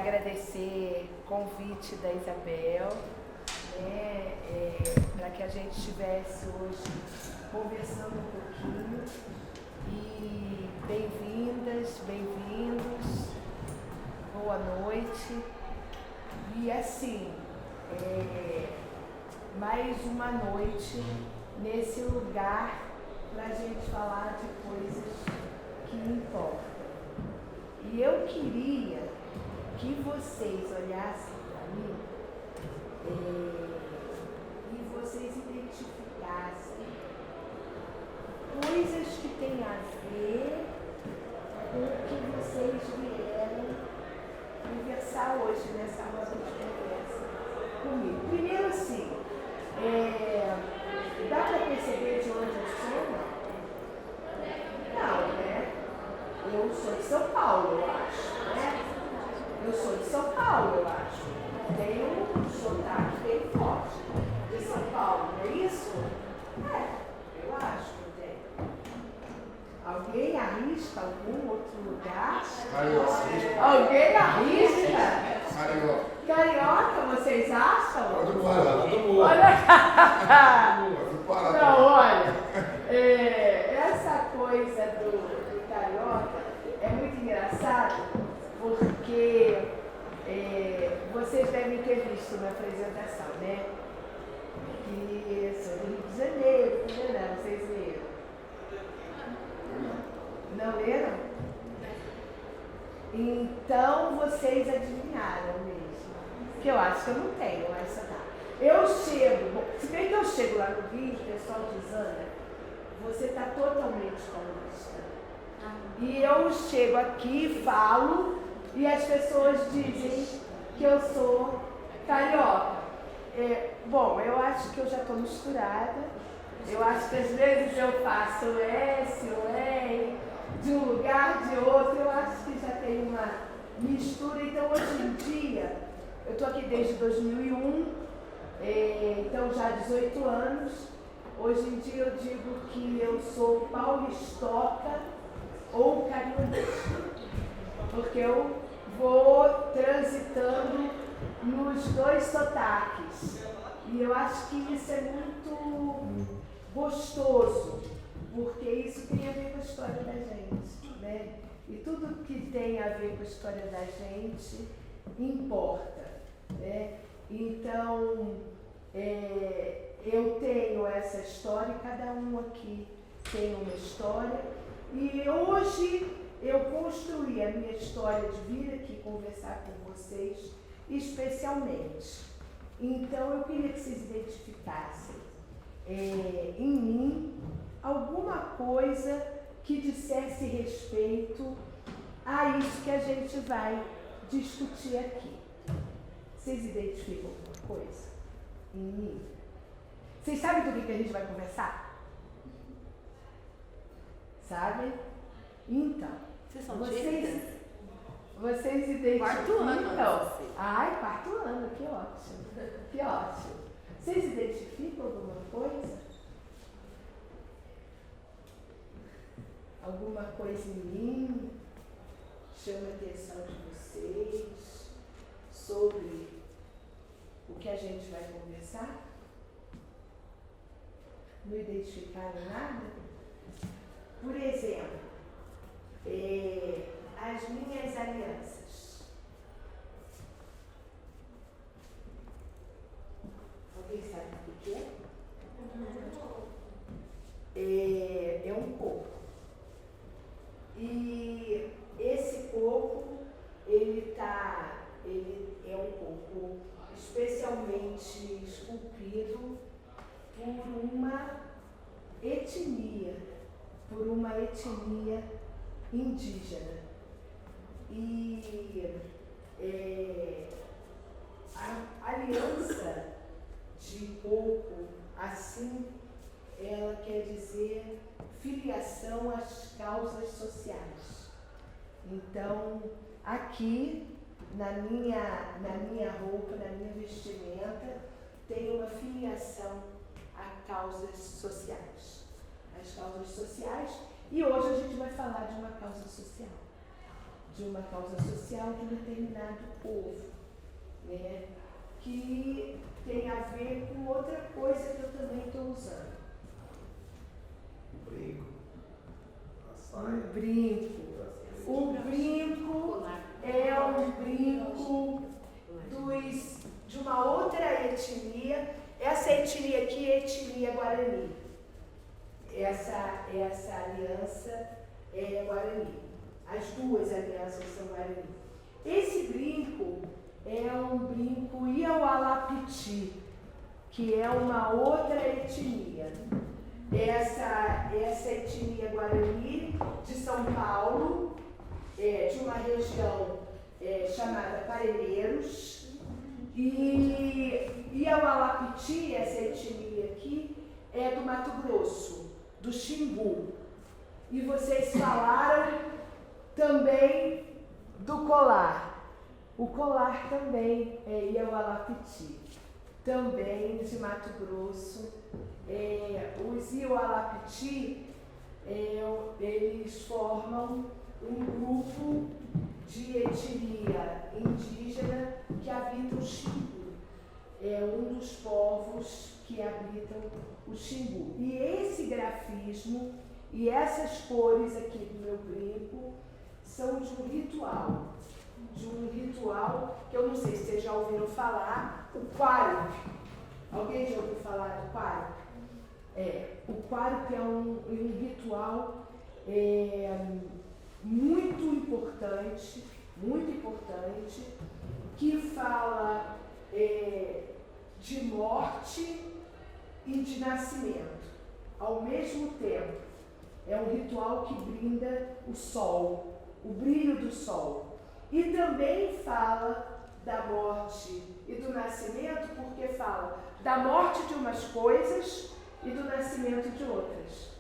agradecer o convite da Isabel, né, para que a gente estivesse hoje conversando um pouquinho. E bem-vindas, bem-vindos, boa noite. E assim, mais uma noite nesse lugar para a gente falar de coisas que importam. E eu queria que vocês olhassem para mim e vocês identificassem coisas que têm a ver com o que vocês vieram conversar hoje nessa roda de conversa comigo. Primeiro assim, dá para perceber de onde eu sou? Não, né? Eu sou de São Paulo, eu acho, né? Eu sou de São Paulo, eu acho. Tenho um sotaque bem forte de São Paulo, não é isso? Eu acho que eu tenho. Alguém arrisca algum outro lugar? Carioca. Alguém arrisca? Carioca. Carioca, vocês acham? Pode falar, todo mundo. Olha Não, não, olha, essa coisa do carioca é muito engraçado, porque vocês devem ter visto na apresentação, né? Que sou do Rio de Janeiro, não, vocês leram? Não leram? Então vocês adivinharam mesmo. Que eu acho que eu não tenho essa data. Eu chego, se bem que eu chego lá no Rio, o pessoal diz, Ana, você está totalmente paulista. E eu chego aqui, falo, e as pessoas dizem que eu sou carioca. Bom, eu acho que eu já estou misturada. Eu acho que às vezes eu faço o S, o R, de um lugar, de outro. Eu acho que já tem uma mistura. Então, hoje em dia, eu estou aqui desde 2001. Então já há 18 anos, hoje em dia eu digo que eu sou paulistoca ou carioca, porque eu vou transitando nos dois sotaques, e eu acho que isso é muito gostoso, porque isso tem a ver com a história da gente, né? E tudo que tem a ver com a história da gente importa, né? Então, eu tenho essa história, cada um aqui tem uma história, e hoje eu construí a minha história de vir aqui conversar com vocês, especialmente. Então, eu queria que vocês identificassem em mim alguma coisa que dissesse respeito a isso que a gente vai discutir aqui. Vocês identificam alguma coisa em mim? Vocês sabem do que a gente vai conversar? Sabem? Então, Vocês são vocês identificam. Quarto ano. Ai, quarto ano, que ótimo. Que ótimo. Vocês identificam alguma coisa? Alguma coisa em mim chama a atenção de vocês sobre o que a gente vai conversar? Não identificaram nada? Por exemplo, as minhas alianças. Alguém sabe o que é? É um coco. E esse coco, ele é um coco especialmente esculpido por uma etnia indígena. E a aliança de coco, assim, ela quer dizer filiação às causas sociais. Então, aqui, na minha roupa, na minha vestimenta, tem uma filiação a causas sociais. As causas sociais, e hoje a gente vai falar de uma causa social. de uma causa social de um determinado povo, né? Que tem a ver com outra coisa que eu também estou usando. Brinco. Um brinco. O brinco é um brinco de uma outra etnia. Essa etnia aqui é a etnia Guarani. Essa aliança é Guarani. As duas alianças são Guarani. Esse brinco é um brinco Iaualapiti, que é uma outra etnia. Essa etnia Guarani de São Paulo, de uma região chamada Parelheiros, e Iaualapiti, essa etnia aqui, é do Mato Grosso, do Xingu. E vocês falaram também do colar. O colar também é Iaualapiti, também de Mato Grosso. Os Iaualapiti, eles formam um grupo de etnia indígena que habita o Xingu. É um dos povos que habitam o Xingu. E esse grafismo e essas cores aqui do meu brinco são de um ritual que eu não sei se vocês já ouviram falar, o Quarup. Alguém já ouviu falar do Quarup? O Quarup é um ritual muito importante, que fala de morte e de nascimento ao mesmo tempo. É um ritual que brinda o sol, o brilho do sol. E também fala da morte e do nascimento, porque fala da morte de umas coisas e do nascimento de outras.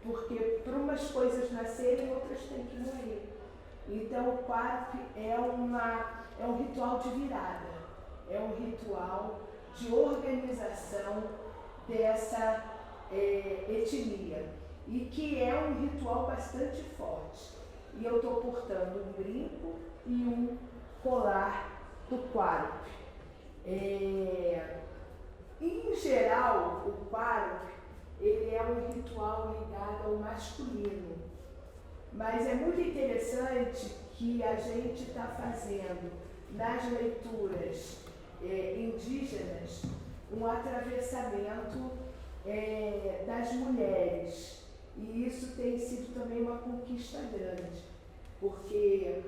Porque para umas coisas nascerem, outras têm que morrer. Então o Quarup é um ritual de virada, é um ritual de organização dessa etnia. E que é um ritual bastante forte. E eu estou portando um brinco e um colar do Quarup. Em geral, o Quarup ele é um ritual ligado ao masculino. Mas é muito interessante que a gente está fazendo nas leituras indígenas um atravessamento das mulheres. E isso tem sido também uma conquista grande, porque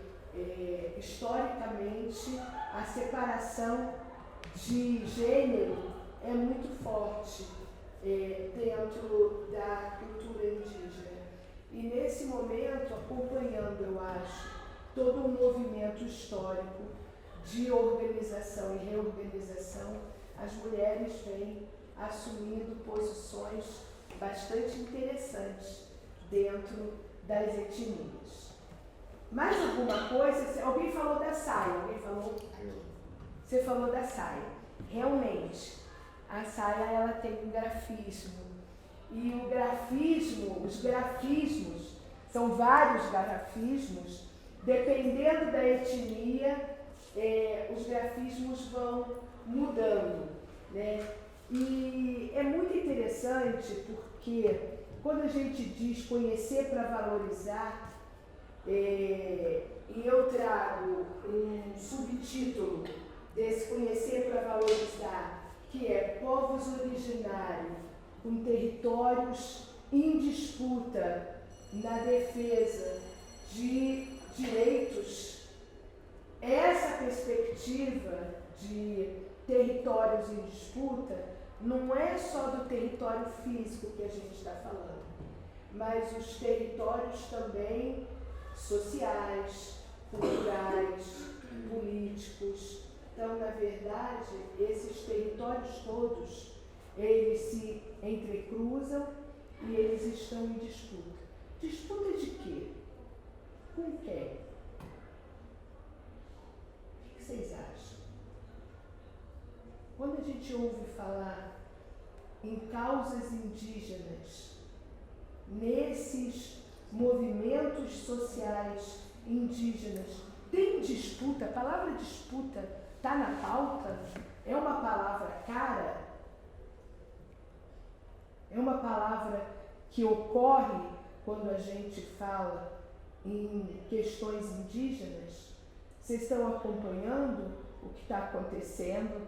historicamente a separação de gênero é muito forte dentro da cultura indígena. E nesse momento, acompanhando, eu acho, todo um movimento histórico de organização e reorganização, as mulheres vêm assumindo posições bastante interessantes dentro das etnias. Mais alguma coisa? Alguém falou da saia? Alguém falou? Você falou da saia. Realmente, a saia ela tem um grafismo. E o grafismo, os grafismos, são vários grafismos, dependendo da etnia, os grafismos vão mudando, né? E é muito interessante porque quando a gente diz conhecer para valorizar, e eu trago um subtítulo desse conhecer para valorizar, que é povos originários com territórios em disputa na defesa de direitos. Essa perspectiva de territórios em disputa não é só do território físico que a gente está falando, mas os territórios também sociais, culturais, políticos. Então, na verdade, esses territórios todos, eles se entrecruzam e eles estão em disputa. Disputa de quê? Com quem? O que vocês acham? Quando a gente ouve falar em causas indígenas, nesses movimentos sociais indígenas têm disputa, a palavra disputa está na pauta, é uma palavra cara, é uma palavra que ocorre quando a gente fala em questões indígenas. Vocês estão acompanhando o que está acontecendo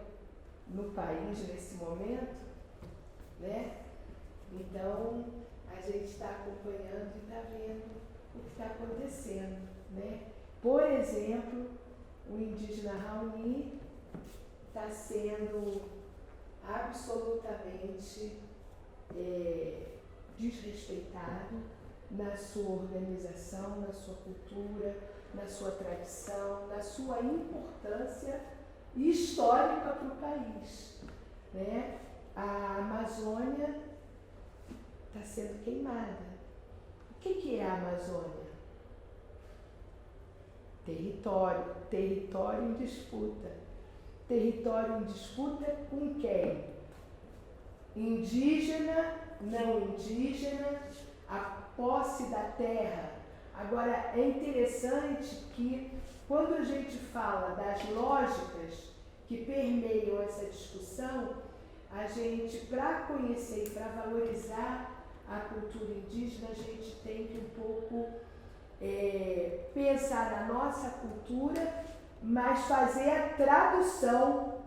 no país nesse momento, né? Então, a gente está acompanhando e está vendo o que está acontecendo, né? Por exemplo, o indígena Raoni está sendo absolutamente desrespeitado na sua organização, na sua cultura, na sua tradição, na sua importância histórica para o país, né? A Amazônia está sendo queimada. O que é a Amazônia? Território em disputa. Território em disputa com quem? Indígena, não indígena, a posse da terra. Agora, é interessante que quando a gente fala das lógicas que permeiam essa discussão, a gente, para conhecer e para valorizar a cultura indígena, a gente tem que um pouco pensar na nossa cultura, mas fazer a tradução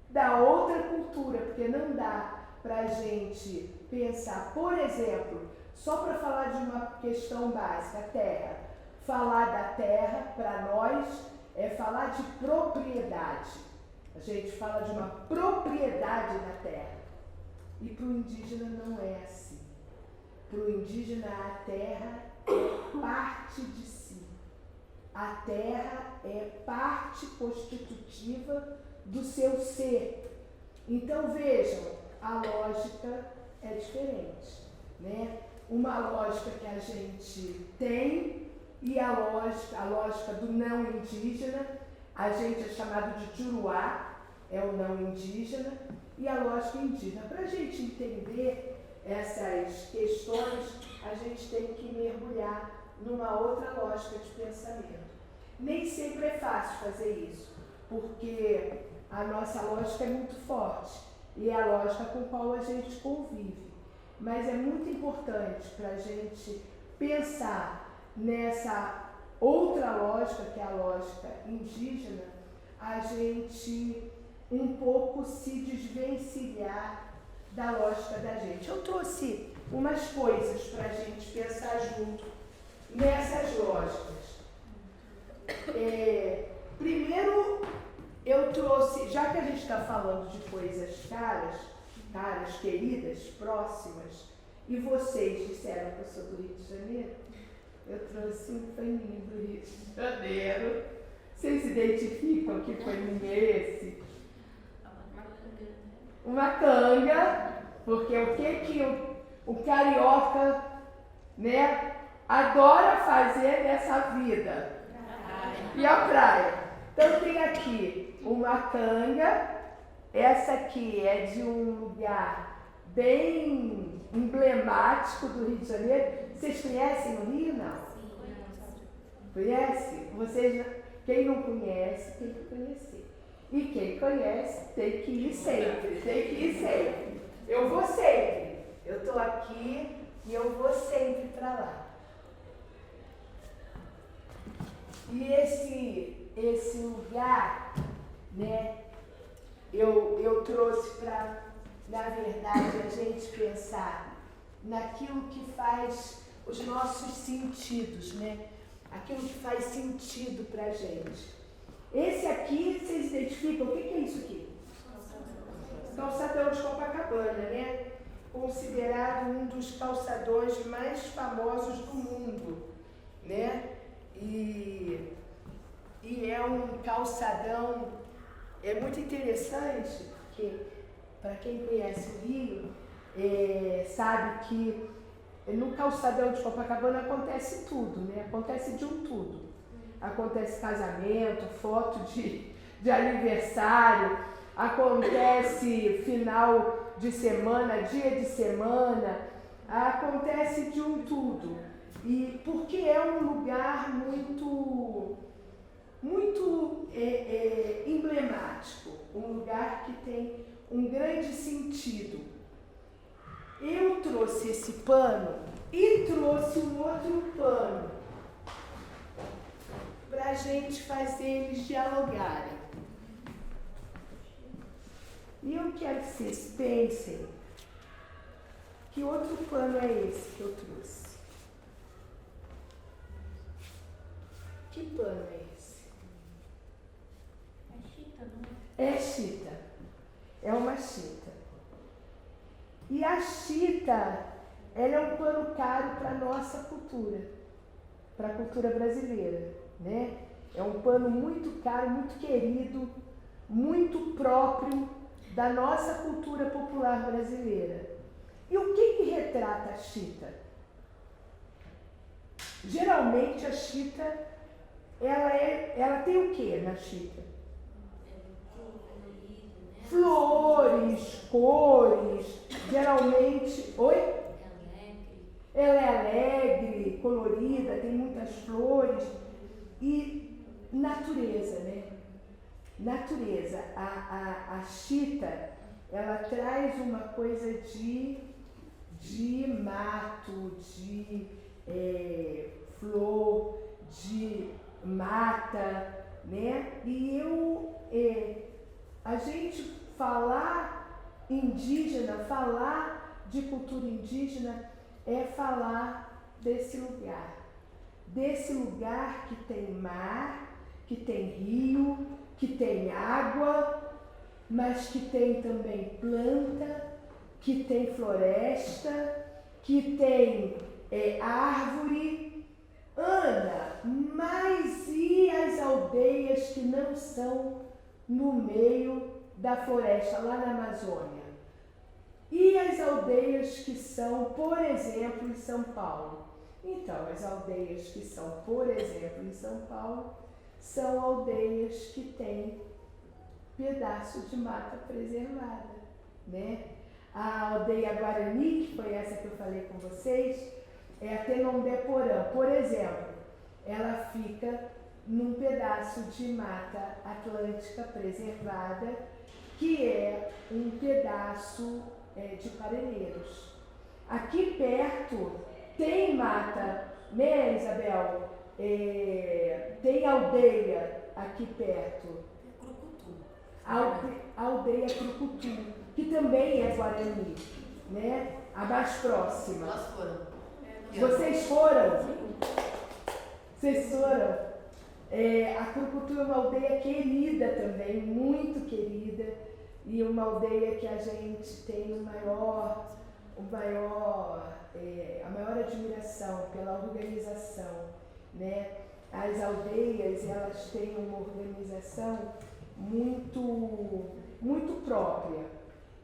da outra cultura, porque não dá para a gente pensar, por exemplo, só para falar de uma questão básica, terra. Falar da terra, para nós, é falar de propriedade. A gente fala de uma propriedade na terra. E para o indígena não é assim. Para o indígena, a terra é parte de si. A terra é parte constitutiva do seu ser. Então, vejam, a lógica é diferente, né? Uma lógica que a gente tem e a lógica do não indígena, a gente é chamado de Juruá, é o não indígena, e a lógica indígena. Para a gente entender essas questões, a gente tem que mergulhar numa outra lógica de pensamento. Nem sempre é fácil fazer isso, porque a nossa lógica é muito forte e é a lógica com a qual a gente convive. Mas é muito importante para a gente pensar nessa outra lógica, que é a lógica indígena, a gente um pouco se desvencilhar da lógica da gente. Eu trouxe umas coisas para a gente pensar junto nessas lógicas. Primeiro, eu trouxe, já que a gente está falando de coisas caras, queridas, próximas, e vocês disseram que eu sou do Rio de Janeiro, eu trouxe um paninho do Rio de Janeiro. Vocês identificam que paninho é esse? Uma canga, porque o que o carioca, né, adora fazer nessa vida? E a praia. Então tem aqui uma canga, essa aqui é de um lugar bem emblemático do Rio de Janeiro. Vocês conhecem o Rio, não? Conhece? Vocês, quem não conhece, tem que conhecer. E quem conhece, tem que ir sempre, Eu vou sempre. Eu estou aqui e eu vou sempre para lá. E esse lugar, né, eu trouxe para, na verdade, a gente pensar naquilo que faz os nossos sentidos, né? Aquilo que faz sentido para a gente. Esse aqui, vocês identificam? O que é isso aqui? Calçadão de Copacabana, né? Considerado um dos calçadões mais famosos do mundo, né? E é um calçadão, é muito interessante, porque para quem conhece o Rio, sabe que no calçadão de Copacabana acontece tudo, né? Acontece de um tudo. Acontece casamento, foto de aniversário, acontece final de semana, dia de semana, acontece de um tudo. E porque é um lugar muito emblemático, um lugar que tem um grande sentido. Eu trouxe esse pano e trouxe um outro pano para a gente fazer eles dialogarem. E eu quero que vocês pensem que outro pano é esse que eu trouxe. Que pano é esse? É chita, não é? É chita. É uma chita. E a chita, ela é um pano caro para a nossa cultura, para a cultura brasileira, né? É um pano muito caro, muito querido, muito próprio da nossa cultura popular brasileira. E o que retrata a chita? Geralmente a chita, ela tem o que na chita? Flores, cores, geralmente... Oi? Ela é alegre, colorida, tem muitas flores. E natureza, né? Natureza. A chita, ela traz uma coisa de mato, de flor, de mata, né? E a gente falar indígena, falar de cultura indígena é falar desse lugar que tem mar, que tem rio, que tem água, mas que tem também planta, que tem floresta, que tem árvore. Ana, mas e as aldeias que não são no meio da floresta, lá na Amazônia? E as aldeias que são, por exemplo, em São Paulo? Então, as aldeias que são, por exemplo, em São Paulo, são aldeias que têm pedaço de mata preservada, né? A aldeia Guarani, que foi essa que eu falei com vocês, é a Tenondeporã, por exemplo, ela fica num pedaço de mata atlântica preservada, que é um pedaço de Parelheiros. Aqui perto tem mata, né, Isabel? Tem aldeia aqui perto. A aldeia Crucutu, que também é Guarani, né? A mais próxima. Nós foram. Vocês foram? Vocês foram? A Crucutu é uma aldeia querida também, muito querida, e uma aldeia que a gente tem a maior admiração pela organização, né? As aldeias, elas têm uma organização muito própria.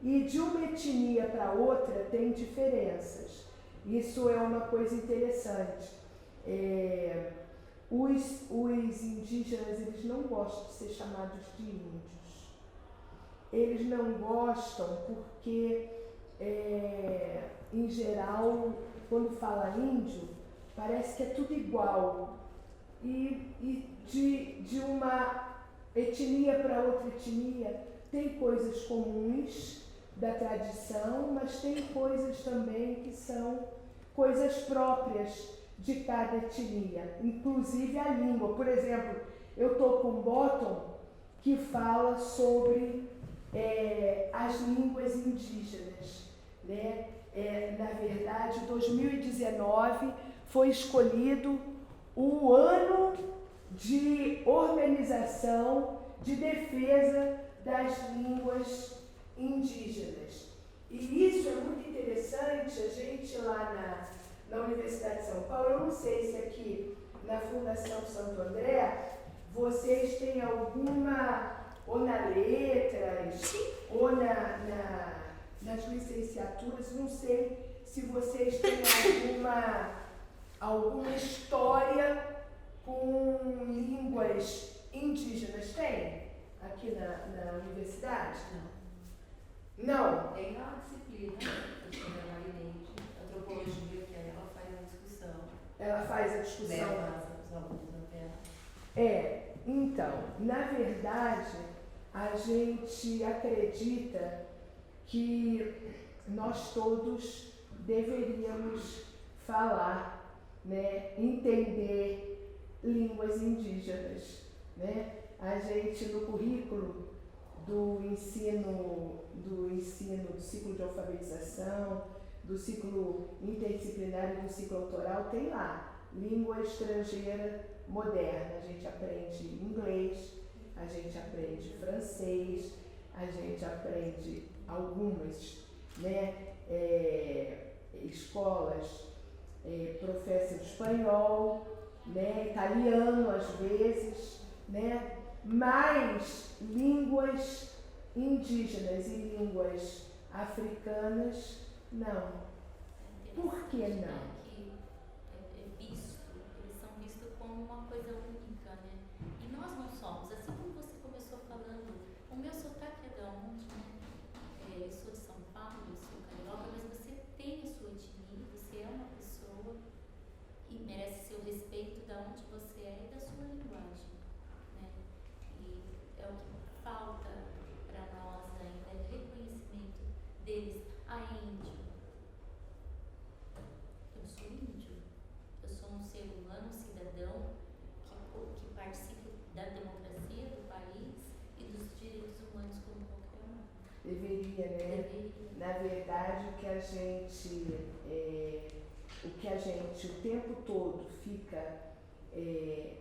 E de uma etnia para outra tem diferenças. Isso é uma coisa interessante. Os indígenas, eles não gostam de ser chamados de índios. Eles não gostam porque, em geral, quando fala índio, parece que é tudo igual. E de uma etnia para outra etnia tem coisas comuns da tradição, mas tem coisas também que são coisas próprias de cada etnia, inclusive a língua. Por exemplo, eu estou com um bottom que fala sobre as línguas indígenas, né? Na verdade, 2019 foi escolhido o ano de organização de defesa das línguas indígenas. E isso é muito interessante, a gente lá na Universidade de São Paulo, eu não sei se aqui na Fundação Santo André, vocês têm alguma, ou na letras, ou nas licenciaturas, não sei se vocês têm alguma história com línguas indígenas. Tem aqui na universidade? Não? Tem uma disciplina, a Marinete, antropologia, que ela faz uma discussão. Ela discussão. Os alunos até. Então, na verdade, a gente acredita que nós todos deveríamos falar, né, entender línguas indígenas, né? A gente, no currículo do ensino do ciclo de alfabetização, do ciclo interdisciplinar e do ciclo autoral, tem lá, língua estrangeira moderna. A gente aprende inglês, a gente aprende francês, a gente aprende algumas, né, escolas professam espanhol, né, italiano às vezes, né, mas línguas indígenas e línguas africanas, não. Por que não? Eles são vistos como uma coisa única, né? E nós não somos. Assim como você começou falando, o meu sotaque é de onde, né? Eu sou de São Paulo, eu sou carioca, mas você tem a sua etnia, você é uma pessoa e merece seu respeito da onde você é e da sua linguagem, né? E é o que falta para nós ainda, é reconhecimento deles. Índio. Eu sou índio. Eu sou um ser humano, um cidadão que participa da democracia do país e dos direitos humanos como qualquer um. Deveria, né? Deveria. Na verdade, o que a gente o tempo todo fica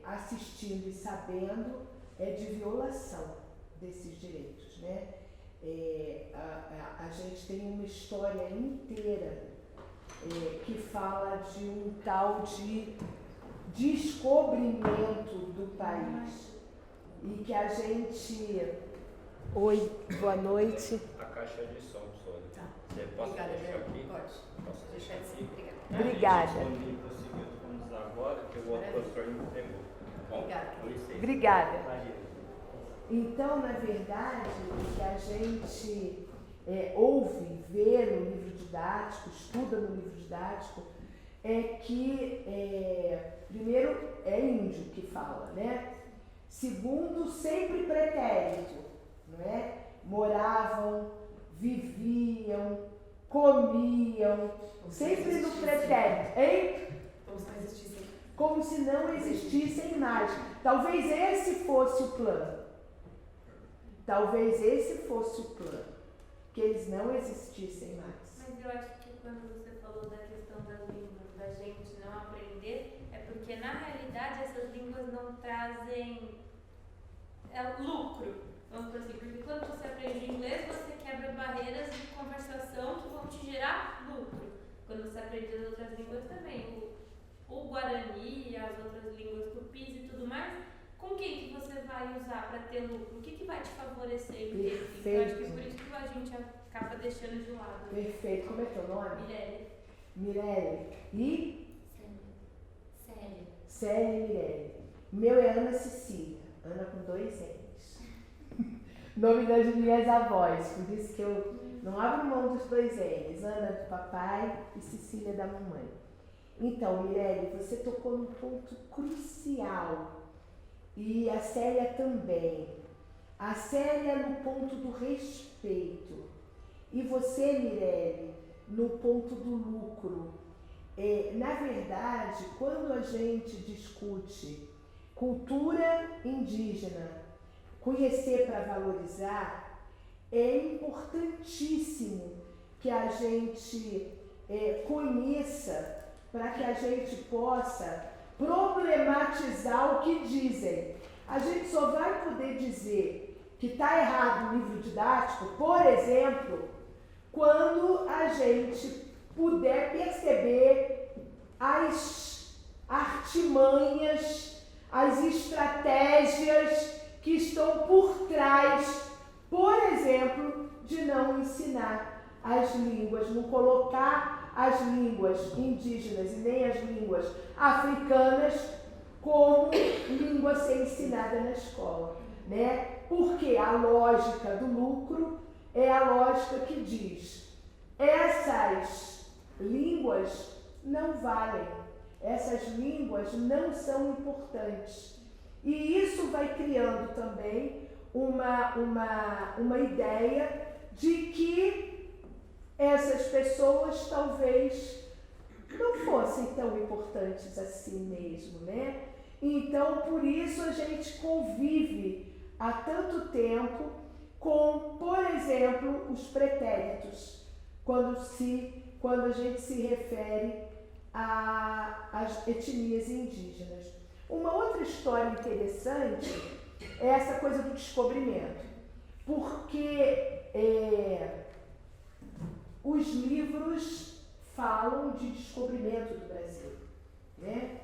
assistindo e sabendo é de violação desses direitos, né? A gente tem uma história inteira que fala de um tal de descobrimento do país e que a gente... Oi, boa noite. A caixa de som, professora. Tá. Você pode Obrigada, deixar Adriana. aqui? Pode. Posso deixar Deixa aqui? Obrigada. A gente responde prosseguindo vamos agora, que o outro professor me pegou. Bom, Obrigada. com licença. Obrigada. Imagina. Então, na verdade, o que a gente ouve, vê no livro didático, estuda no livro didático, é que, primeiro, é índio que fala, né? Segundo, sempre pretérito, não é? Moravam, viviam, comiam, sempre no pretérito, hein? Como se não existissem. Como se não existissem mais. Talvez esse fosse o plano. Talvez esse fosse o plano. Que eles não existissem mais. Mas eu acho que quando você falou da questão das línguas, da gente não aprender, é porque na realidade essas línguas não trazem lucro. Vamos por assim, porque quando você aprende inglês, você quebra barreiras de conversação que vão te gerar lucro. Quando você aprende as outras línguas também, o Guarani, as outras línguas tupis e tudo mais, com quem que você vai usar para ter lucro? O que vai te favorecer em ter? Então, eu acho que por isso que a gente acaba deixando de lado. Perfeito. Como é teu nome? Mirelle. Mirelle. E? Célia. Célia e Mirelle. O meu é Ana Cecília. Ana com 2 N's. Nome das minhas avós. Por isso que eu não abro mão dos 2 N's. Ana do papai e Cecília da mamãe. Então, Mirelle, você tocou num ponto crucial. E a Célia também. A Célia no ponto do respeito. E você, Mirelle, no ponto do lucro. Na verdade, quando a gente discute cultura indígena, conhecer para valorizar, é importantíssimo que a gente conheça para que a gente possa problematizar o que dizem. A gente só vai poder dizer que está errado o livro didático, por exemplo, quando a gente puder perceber as artimanhas, as estratégias que estão por trás, por exemplo, de não ensinar as línguas, não colocar as línguas indígenas e nem as línguas africanas como língua a ser ensinada na escola, né? Porque a lógica do lucro é a lógica que diz: essas línguas não valem, essas línguas não são importantes. E isso vai criando também uma ideia de que essas pessoas talvez não fossem tão importantes assim mesmo, né? Então, por isso a gente convive há tanto tempo com, por exemplo, os pretéritos, quando a gente se refere às etnias indígenas. Uma outra história interessante é essa coisa do descobrimento, porque os livros falam de descobrimento do Brasil, né?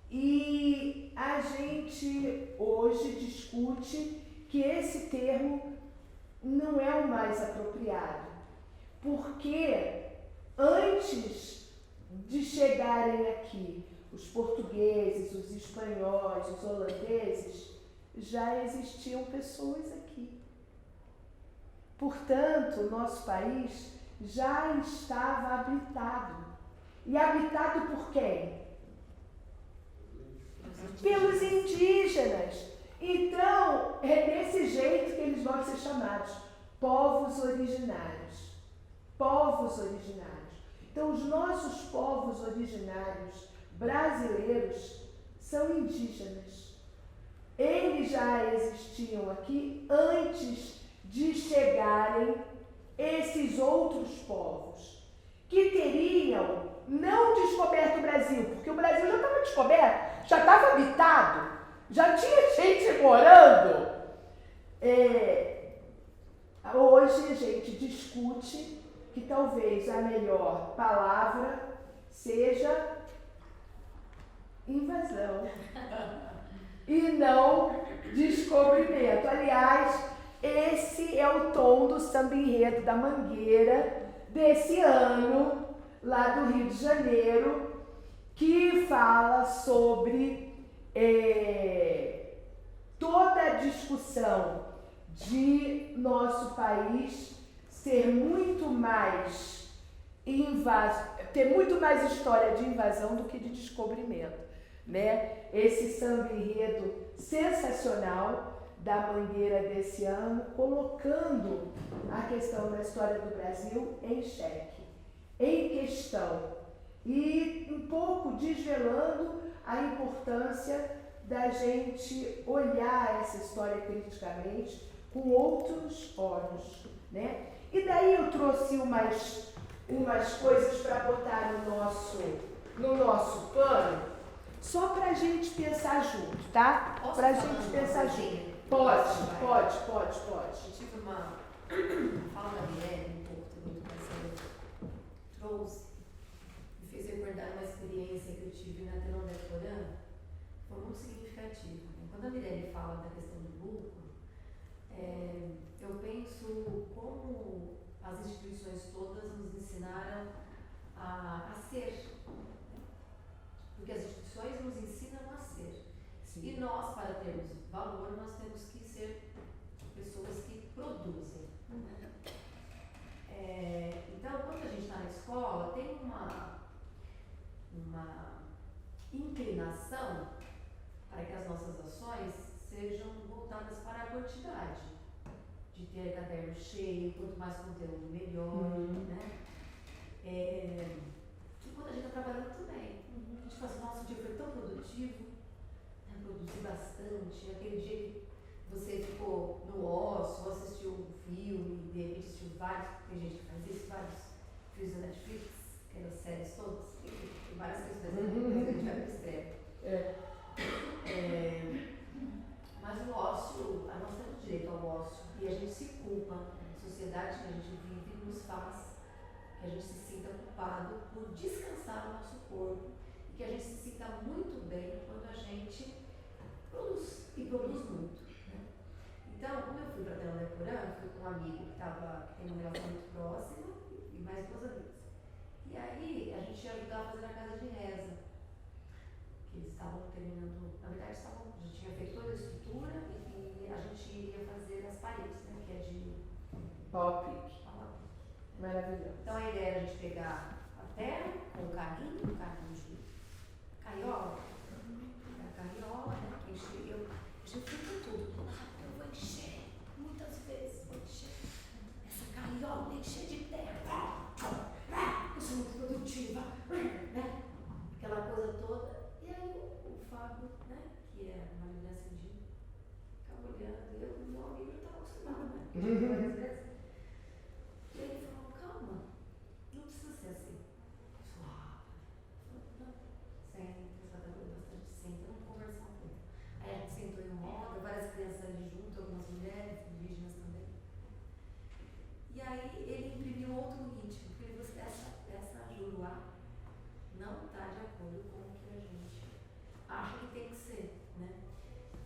E a gente hoje discute que esse termo não é o mais apropriado, porque antes de chegarem aqui os portugueses, os espanhóis, os holandeses, já existiam pessoas aqui. Portanto, o nosso país já estava habitado. E habitado por quem? Pelos indígenas. Então, é desse jeito que eles vão ser chamados, povos originários. Povos originários. Então, os nossos povos originários brasileiros são indígenas. Eles já existiam aqui antes de chegarem esses outros povos, que teriam não descoberto o Brasil, porque o Brasil já estava descoberto, já estava habitado, já tinha gente morando. Hoje a gente discute que talvez a melhor palavra seja invasão e não descobrimento. Aliás, esse é o tom do samba enredo da Mangueira desse ano, lá do Rio de Janeiro, que fala sobre toda a discussão de nosso país ser muito mais ter muito mais história de invasão do que de descobrimento, né? Esse samba enredo sensacional da Mangueira desse ano, colocando a questão da história do Brasil em xeque, em questão, e um pouco desvelando a importância da gente olhar essa história criticamente com outros olhos, né? E daí eu trouxe umas coisas para botar no nosso plano, só para a gente pensar junto, tá? Para a gente pensar junto. Pode. Eu tive uma fala da Mirelle, um pouco também do que você trouxe, me fez recordar uma experiência que eu tive na Telão da Corã, foi muito significativa. Quando a Mirelle fala da questão do lucro, eu penso como as instituições todas nos ensinaram a ser. Porque as instituições nos ensinam a ser. Sim. E nós, para termos valor, nós temos que ser pessoas que produzem. Então, quando a gente está na escola, tem uma inclinação para que as nossas ações sejam voltadas para a quantidade. De ter caderno cheio, quanto mais conteúdo, melhor, né? E quando a gente está trabalhando também, a gente fala assim, nossa, o dia foi tão produtivo, né? Produzi bastante, aquele dia que você ficou no ócio, assistiu um filme, de repente assistiu vários, tem gente que faz isso, vários filmes da Netflix, aquelas séries todas, tem várias questões, a gente vai pro extremo. Mas o ócio, nós temos direito ao ócio, e a gente se culpa, a sociedade que a gente vive nos faz que a gente se sinta culpado por descansar o nosso corpo e que a gente se sinta muito bem quando a gente produz, e produz muito, né? Então, como eu fui para a Telão da Corã, eu fui com um amigo que tem uma relação muito próxima e mais duas amigas. E aí, a gente ia ajudar a fazer a casa de reza, que eles estavam terminando, na verdade, já tinha feito toda a estrutura e a gente ia fazer as paredes, né, que é de pau-pique. Maravilhoso. Então a ideia era a gente pegar a terra com o carrinho de repetido várias vezes. E ele falou, calma, não precisa ser assim. Suave. Não, senta, tá doendo bastante, senta, vamos conversar um pouco. Aí a gente sentou em roda, várias crianças ali junto, algumas mulheres, indígenas também. E aí ele imprimiu outro ritmo, porque ele falou assim, essa juruá não está de acordo com o que a gente acha que tem que ser, né?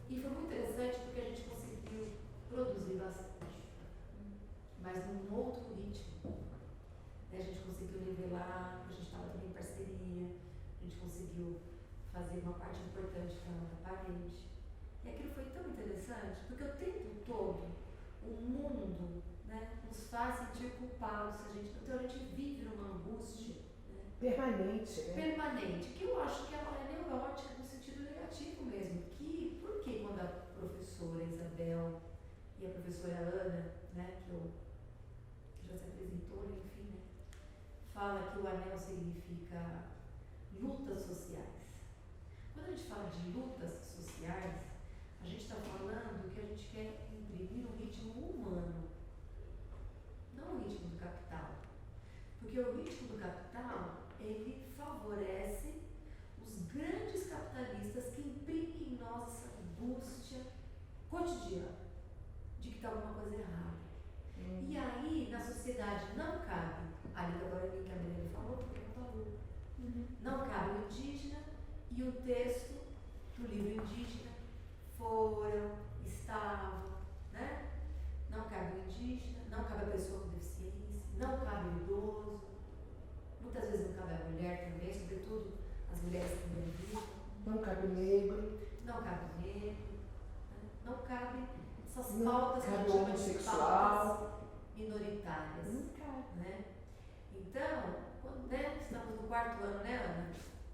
E foi muito interessante porque a gente conseguiu produzir bastante, mas num outro ritmo. Né? A gente conseguiu nivelar, a gente estava também em parceria, a gente conseguiu fazer uma parte importante da parede. E aquilo foi tão interessante, porque o tempo todo o mundo, né, nos faz sentir culpados. Então a gente vive numa angústia, né, permanente, né? Permanente, que eu acho que ela é neurótica no sentido negativo mesmo. Porque quando a professora Isabel e a professora Ana, né, que já se apresentou, enfim, né, fala que o anel significa lutas sociais. Quando a gente fala de lutas sociais, a gente está falando que a gente quer imprimir um ritmo humano, não o ritmo do capital. Porque o ritmo do capital, ele favorece os grandes capitalistas que imprimem em nós essa angústia cotidiana de que está alguma coisa errada. E aí, na sociedade, não cabe, ali agora que a Milene falou, porque não falou, não cabe o indígena e o texto do livro indígena foram, estavam, né? Não cabe o indígena, não cabe a pessoa com deficiência, não cabe o idoso, muitas vezes não cabe a mulher também, sobretudo as mulheres que engravidam. Não cabe o negro. Não cabe o negro, né? Não cabe essas Não pautas cabe que o a gente chama de homossexual. pautas minoritárias. Não cabe. Né? Então, né, estamos no 4º ano, né, Ana?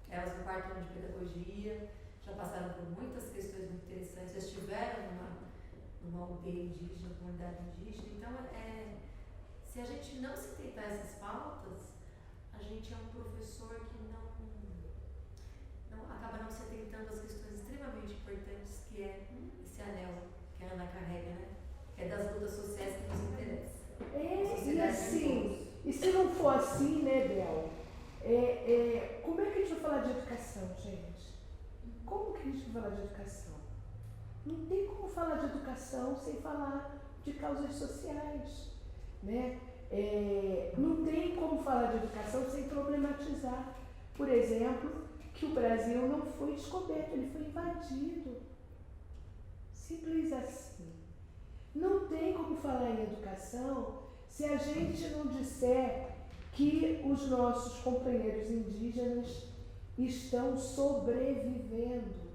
Elas no 4º ano de pedagogia, já passaram por muitas questões muito interessantes, já estiveram numa aldeia indígena, comunidade indígena. Então, se a gente não se tentar essas pautas, a gente é um professor que acaba não se atentando às questões extremamente importantes que é esse anel que a Ana carrega, né? Que é das lutas sociais que nos interessam. E assim, e se não for assim, né, Bel? Como é que a gente vai falar de educação, gente? Como que a gente vai falar de educação? Não tem como falar de educação sem falar de causas sociais, né? Não tem como falar de educação sem problematizar, por exemplo, que o Brasil não foi descoberto, ele foi invadido. Simples assim. Não tem como falar em educação se a gente não disser que os nossos companheiros indígenas estão sobrevivendo.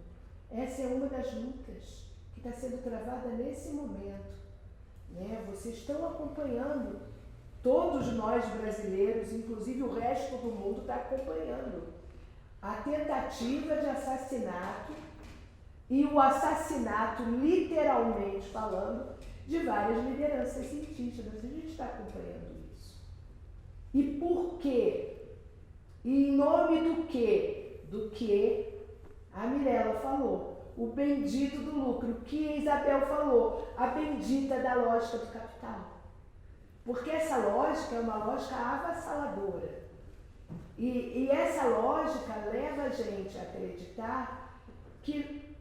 Essa é uma das lutas que está sendo travada nesse momento. Né? Vocês estão acompanhando, todos nós brasileiros, inclusive o resto do mundo está acompanhando a tentativa de assassinato e o assassinato, literalmente falando, de várias lideranças indígenas. A gente está acompanhando isso. E por quê? E em nome do quê? Do que a Mirella falou, o bendito do lucro, o que a Isabel falou, a bendita da lógica do capital. Porque essa lógica é uma lógica avassaladora. E essa lógica leva a gente a acreditar que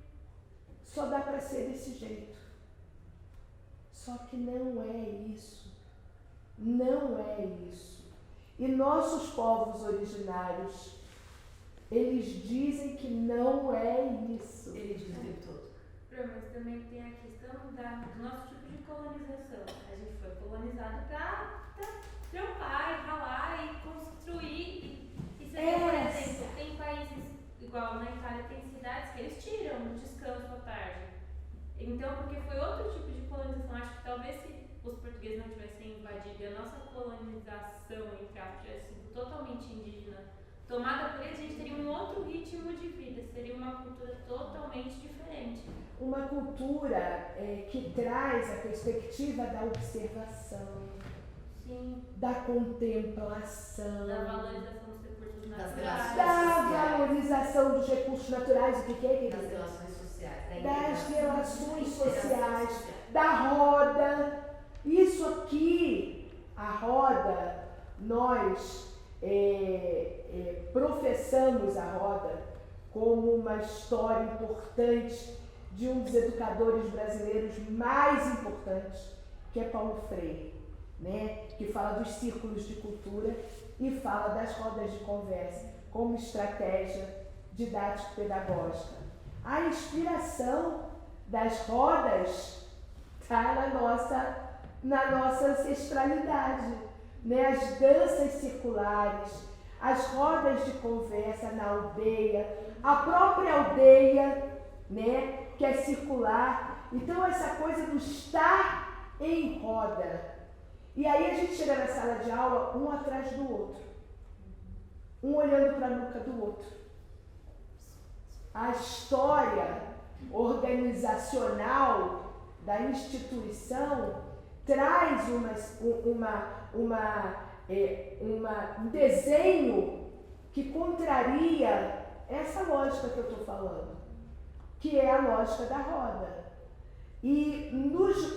só dá para ser desse jeito. Só que não é isso. Não é isso. E nossos povos originários, eles dizem que não é isso. Ele diz o tempo todo. Mas também tem a questão do nosso tipo de colonização. A gente foi colonizado para trampar e ralar e construir. E você vê, por exemplo, tem países, igual na Itália, tem cidades que eles tiram o descanso à tarde. Então, porque foi outro tipo de colonização. Acho que talvez se os portugueses não tivessem invadido e a nossa colonização, entre aspas, tivesse sido totalmente indígena, tomada por eles, a gente teria um outro ritmo de vida, seria uma cultura totalmente diferente. Uma cultura que traz a perspectiva da observação, Sim. da contemplação, Da valorização dos recursos Das naturais. da valorização dos recursos naturais, o que é, Das querida? relações sociais. Das relações sociais, da roda, Isso aqui, a roda, nós professamos a roda como uma história importante de um dos educadores brasileiros mais importantes, que é Paulo Freire, né? Que fala dos círculos de cultura e fala das rodas de conversa como estratégia didático-pedagógica. A inspiração das rodas está na nossa ancestralidade, né? As danças circulares, as rodas de conversa na aldeia, a própria aldeia, né? Que é circular. Então essa coisa do estar em roda. E aí a gente chega na sala de aula um atrás do outro, um olhando para a nuca do outro. A história organizacional da instituição traz um desenho que contraria essa lógica que eu estou falando, que é a lógica da roda. E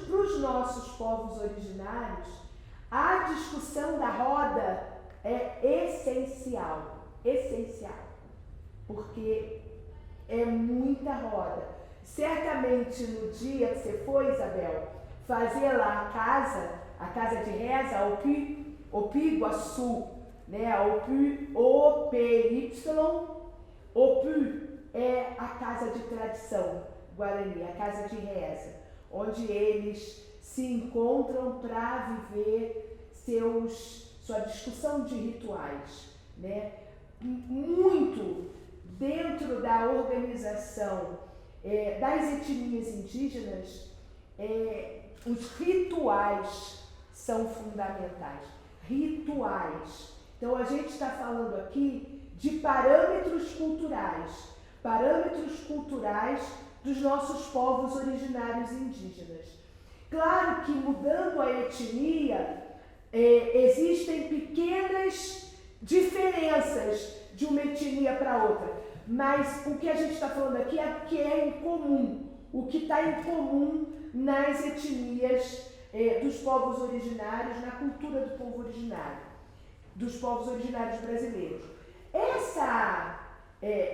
para os nossos povos originários, a discussão da roda é essencial, porque é muita roda. Certamente no dia que você foi, Isabel, fazer lá a casa de reza, Opi Guaçu, né? OPY, Opu é a casa de tradição guarani, a casa de reza, onde eles se encontram para viver sua discussão de rituais, né? Muito dentro da organização das etnias indígenas, os rituais são fundamentais. Rituais. Então a gente está falando aqui de parâmetros culturais dos nossos povos originários indígenas. Claro que mudando a etnia, existem pequenas diferenças de uma etnia para outra, mas o que a gente está falando aqui é o que é em comum, o que está em comum nas etnias dos povos originários, na cultura do povo originário, dos povos originários brasileiros. Essa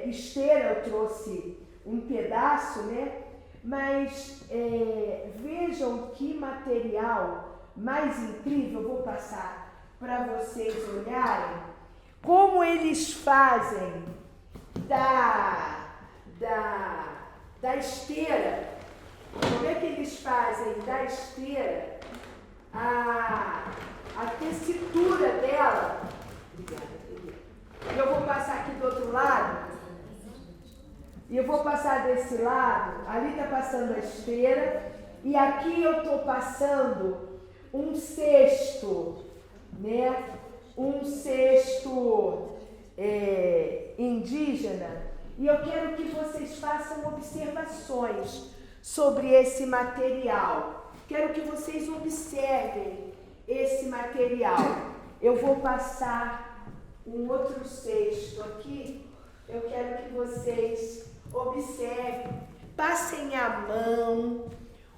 esteira eu trouxe um pedaço, né? Mas vejam que material mais incrível, eu vou passar para vocês olharem como eles fazem da esteira, como é que eles fazem da esteira a tessitura dela. Obrigada, querida. Eu vou passar aqui do outro lado. E eu vou passar desse lado, ali está passando a esteira, e aqui eu estou passando um cesto, né? Um cesto indígena, e eu quero que vocês façam observações sobre esse material. Quero que vocês observem esse material. Eu vou passar um outro cesto aqui, eu quero que vocês observem, passem a mão,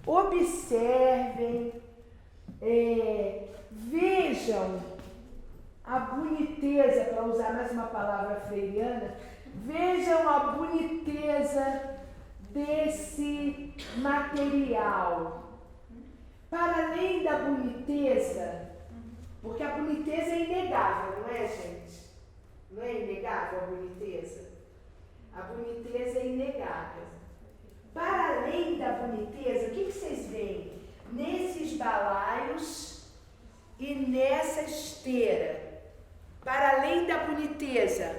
observem, vejam a boniteza, para usar mais uma palavra freiriana, vejam a boniteza desse material. Para além da boniteza, porque a boniteza é inegável, não é, gente? Não é inegável a boniteza? A boniteza é inegável. Para além da boniteza, o que vocês veem nesses balaios e nessa esteira? Para além da boniteza.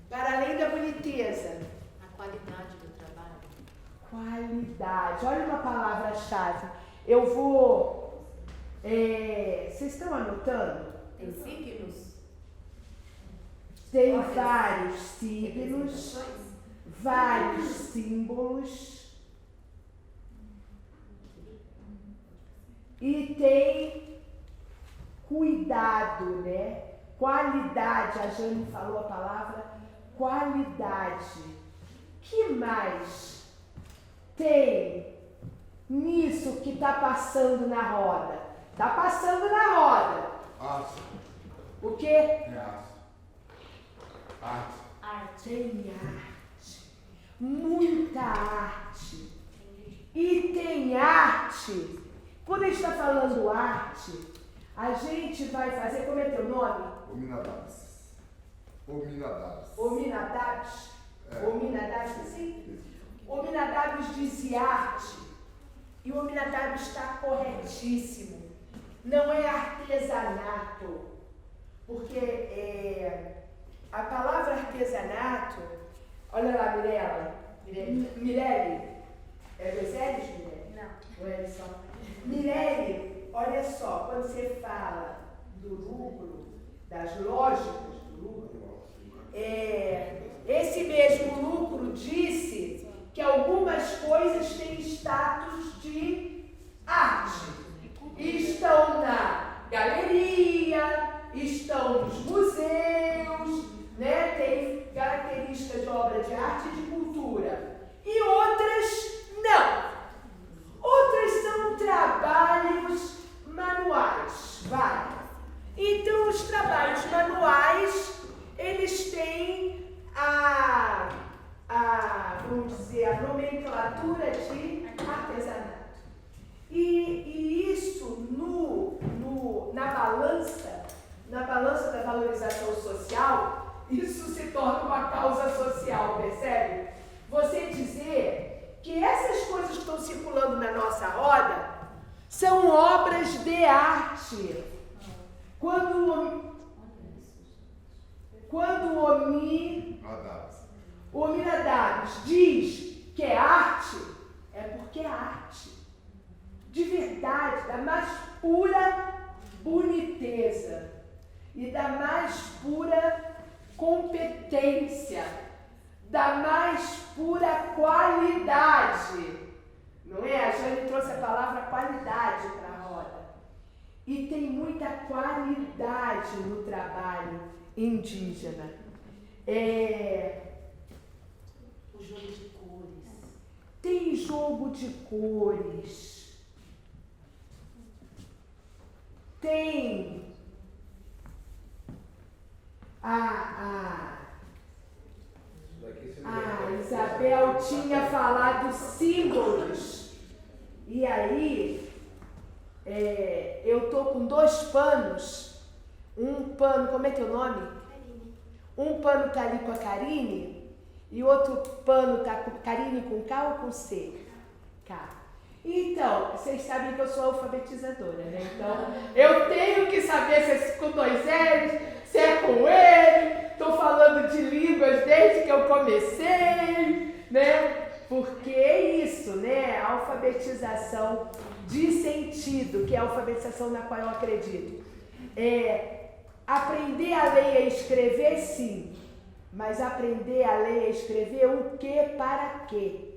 Para além da boniteza. A qualidade do trabalho. Qualidade. Olha uma palavra-chave. Eu vou... vocês estão anotando? Tem signos? Tem vários signos, vários símbolos e tem cuidado, né? Qualidade, a Jane falou a palavra qualidade. Que mais tem nisso que está passando na roda? Está passando na roda. Arte. O quê? É arte. Arte. Arte. Tem arte. Muita arte. E tem arte. Quando a gente está falando arte, a gente vai fazer, como é teu nome? Ominadabs. Ominadabs. Ominadabs. É. Ominadabs, sim? Ominadabs disse arte. E o Ominadabs está corretíssimo. Não é artesanato. Porque a palavra artesanato, olha lá, Mirelle, é Bezeres, Mirelle? Não. Não é só. Mirelle, olha só, quando você fala do lucro, das lógicas do lucro, esse mesmo lucro disse que algumas coisas têm status de arte. Estão na galeria, estão nos museus, né? Tem característica de obra de arte e de cultura. E outras não. Outras são trabalhos manuais, vai. Então, os trabalhos manuais, eles têm vamos dizer, a nomenclatura de artesanato. E isso na balança da valorização social, isso se torna uma causa social, percebe? Você dizer que essas coisas que estão circulando na nossa roda são obras de arte. Quando o Ominadabs diz que é arte, é porque é arte. De verdade, da mais pura boniteza e da mais pura competência, da mais pura qualidade. Não é? A Jane trouxe a palavra qualidade para a roda. E tem muita qualidade no trabalho indígena. O jogo de cores. Tem jogo de cores. Tem a Isabel tinha falado símbolos. E aí, eu tô com 2 panos. Um pano, como é teu nome? Karine. Um pano tá ali com a Karine e outro pano tá com Karine com K ou com C? K. Então, vocês sabem que eu sou alfabetizadora, né? Então, eu tenho que saber se é com 2 L's, se é com ele. Estou falando de línguas desde que eu comecei, né? Porque é isso, né? A alfabetização de sentido, que é a alfabetização na qual eu acredito. Aprender a ler e a escrever, sim. Mas aprender a ler e a escrever o que para quê?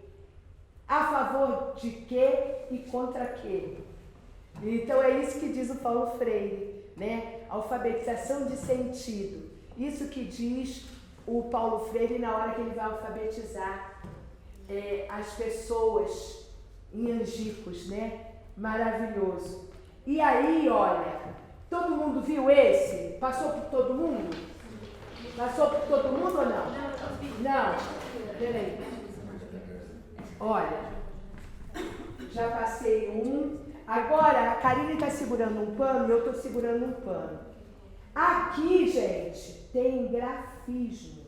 A favor de quê e contra quê? Então é isso que diz o Paulo Freire, né? Alfabetização de sentido. Isso que diz o Paulo Freire na hora que ele vai alfabetizar as pessoas em Angicos, né? Maravilhoso. E aí, olha, todo mundo viu esse? Passou por todo mundo? Passou por todo mundo ou não? Não. Peraí. Olha, já passei um. Agora a Karine está segurando um pano e eu estou segurando um pano. Aqui, gente, tem grafismo.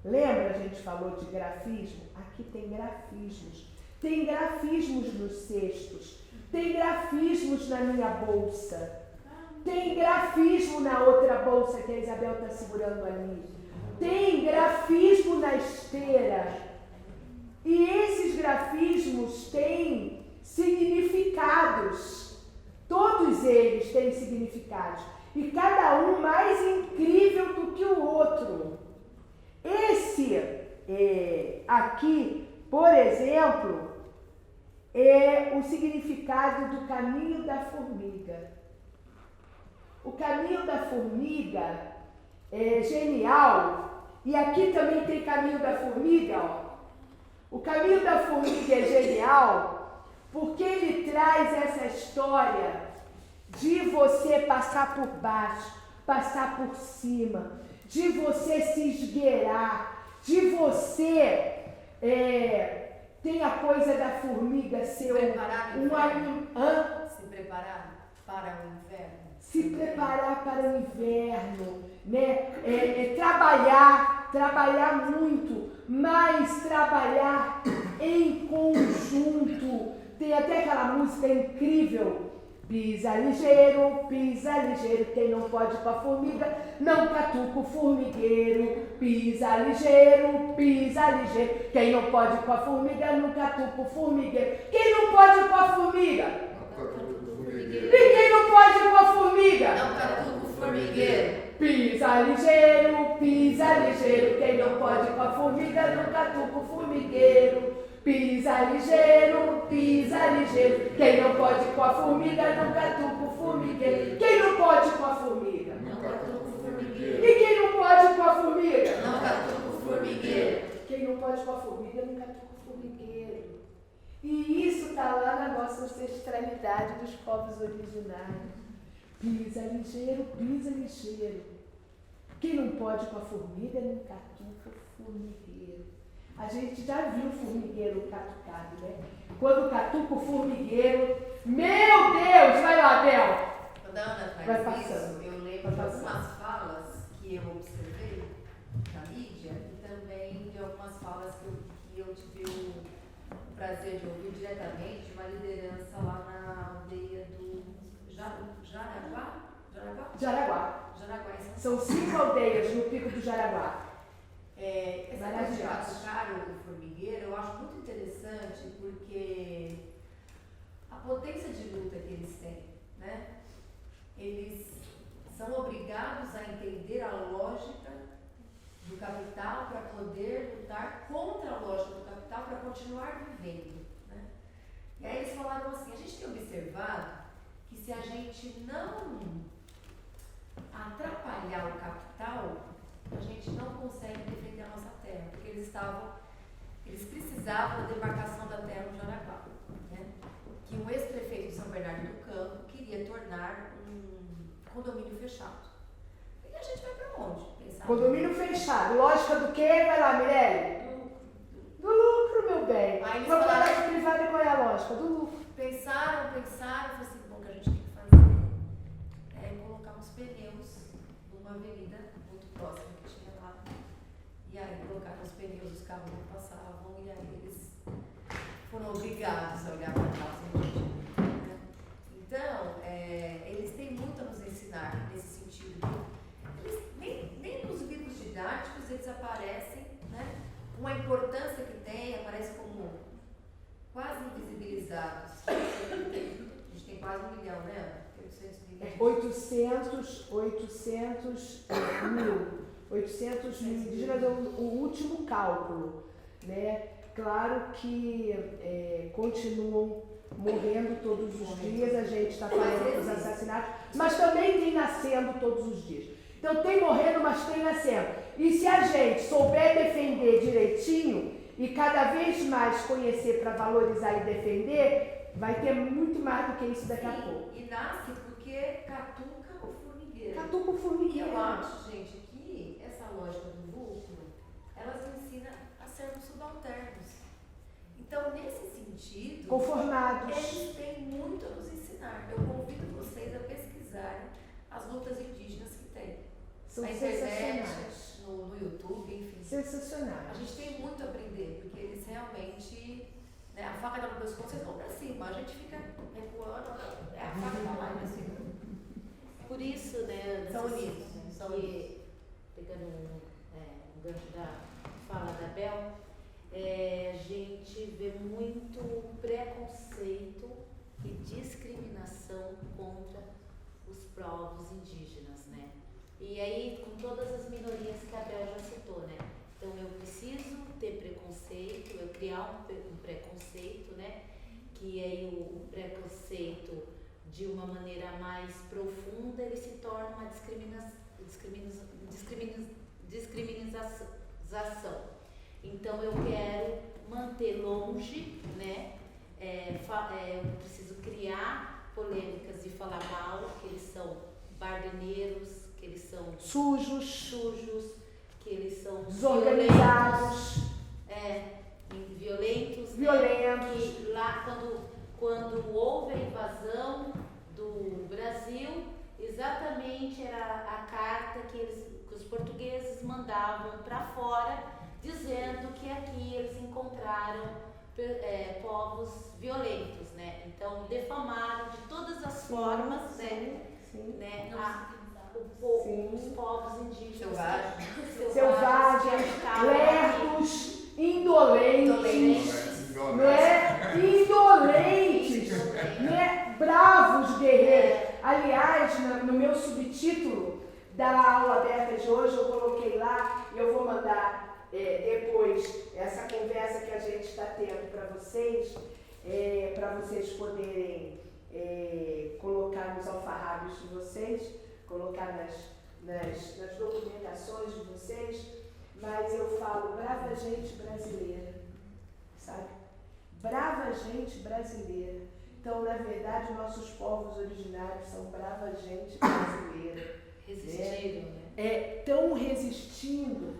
Lembra a gente falou de grafismo? Aqui tem grafismos. Tem grafismos nos cestos. Tem grafismos na minha bolsa. Tem grafismo na outra bolsa que a Isabel está segurando ali. Tem grafismo na esteira. E esses grafismos têm significados. Todos eles têm significados. E cada um mais incrível do que o outro. Esse aqui, por exemplo, é o significado do caminho da formiga. O caminho da formiga é genial. E aqui também tem caminho da formiga, ó. O Caminho da Formiga é genial porque ele traz essa história de você passar por baixo, passar por cima, de você se esgueirar, de você tem a coisa da formiga ser um animal. Se preparar para o inverno. Se preparar para o inverno, né? Trabalhar muito, mas trabalhar em conjunto. Tem até aquela música incrível. Pisa ligeiro, quem não pode com a formiga, não catuca o formigueiro. Pisa ligeiro, quem não pode com a formiga, não catuca o formigueiro. Quem não pode com a formiga? E quem não pode com a formiga? Não catuca o formigueiro. Pisa ligeiro, quem não pode com a formiga, não catuca o formigueiro. Pisa ligeiro, quem não pode com a formiga, não catuca o formigueiro. Quem não pode com a formiga? Não catuca o formigueiro. E quem não pode com a formiga? Não catuca o formigueiro. Quem não pode com a formiga, não catuca o formigueiro. E isso está lá na nossa ancestralidade dos povos originários. Pisa ligeiro, quem não pode com a formiga, não catuca o formigueiro. A gente já viu o formigueiro catucado, né? Quando catuca o formigueiro, meu Deus, vai lá, Bel! Quando a Ana Vai faz passando. isso, eu lembro de algumas falas que eu observei na mídia e também de algumas falas que eu tive o prazer de ouvir diretamente de uma liderança lá na aldeia do Jaraguá, em São São 5 aldeias no Pico do Jaraguá. Essa coisa de catucar o formigueiro eu acho muito interessante porque a potência de luta que eles têm, né? Eles são obrigados a entender a lógica do capital para poder lutar contra a lógica do capital para continuar vivendo, né? E aí eles falaram assim, a gente tem observado que se a gente não atrapalhar o capital, a gente não consegue defender a nossa terra, porque eles precisavam da demarcação da terra no Jaraguá, né? Que um ex-prefeito de São Bernardo do Campo queria tornar um condomínio fechado. E a gente vai para onde? Pensar Condomínio fechado. Lógica do quê? Vai lá, Mirelle. Do lucro, meu bem. Propriedade privada, qual é a lógica? Do lucro. Pensaram, falaram assim, bom, o que a gente tem que fazer é colocar uns pneus numa avenida muito próxima que tinha lá. E aí colocaram os pneus, os carros não passavam, e aí eles foram obrigados a olhar para trás. Né? Então, eles têm muito a nos ensinar nesse sentido. Eles, nem nos livros didáticos eles aparecem, né? Com a importância que tem, aparece como quase invisibilizados. A gente tem quase 1 milhão, né? 800 mil indígenas é o último cálculo, né? Claro que continuam morrendo todos os dias, a gente está falando dos assassinatos, mas também tem nascendo todos os dias. Então tem morrendo, mas tem nascendo. E se a gente souber defender direitinho e cada vez mais conhecer para valorizar e defender, vai ter muito mais do que isso daqui a pouco. E nasce porque catuca o formigueiro. Catuca o formigueiro. E eu acho, gente, que essa lógica do lucro, ela nos ensina a sermos subalternos. Então, nesse sentido, Conformados. eles têm muito a nos ensinar. Eu convido vocês a pesquisarem as lutas indígenas que tem. São Na internet, sensacionais. no YouTube, enfim. Sensacionais. A gente tem muito a aprender, porque eles realmente, né, a faca está no pescoço, eles vão para cima, a gente fica recuando, a faca está lá para cima. Por isso, né, São unidos. Pegando um gancho da fala da Bel, a gente vê muito preconceito e discriminação contra os povos indígenas, né? E aí, com todas as minorias que a Bel já citou, né? Então, eu preciso ter preconceito, eu criar um preconceito, né? Que aí o preconceito, de uma maneira mais profunda, ele se torna uma discriminação. Então, eu quero manter longe, né? Eu não preciso criar polêmicas e falar mal, que eles são bardeneiros, que eles são Sujos, que eles são desorganizados, violentos, violentos. Né? Que lá quando houve a invasão do Brasil, exatamente era a carta que os portugueses mandavam para fora, dizendo que aqui eles encontraram povos violentos, né? Então defamaram de todas as formas, né? Os povos indígenas selvagens, lerdos, indolentes, né? Indolentes, né? Bravos guerreiros. Aliás, no meu subtítulo da aula aberta de hoje, eu coloquei lá, e eu vou mandar depois essa conversa que a gente está tendo para vocês poderem colocar nos alfarrábios de vocês, colocar nas documentações de vocês, mas eu falo brava gente brasileira, sabe? Brava gente brasileira. Então, na verdade, nossos povos originários são brava gente brasileira. Resistiram, né? Estão resistiram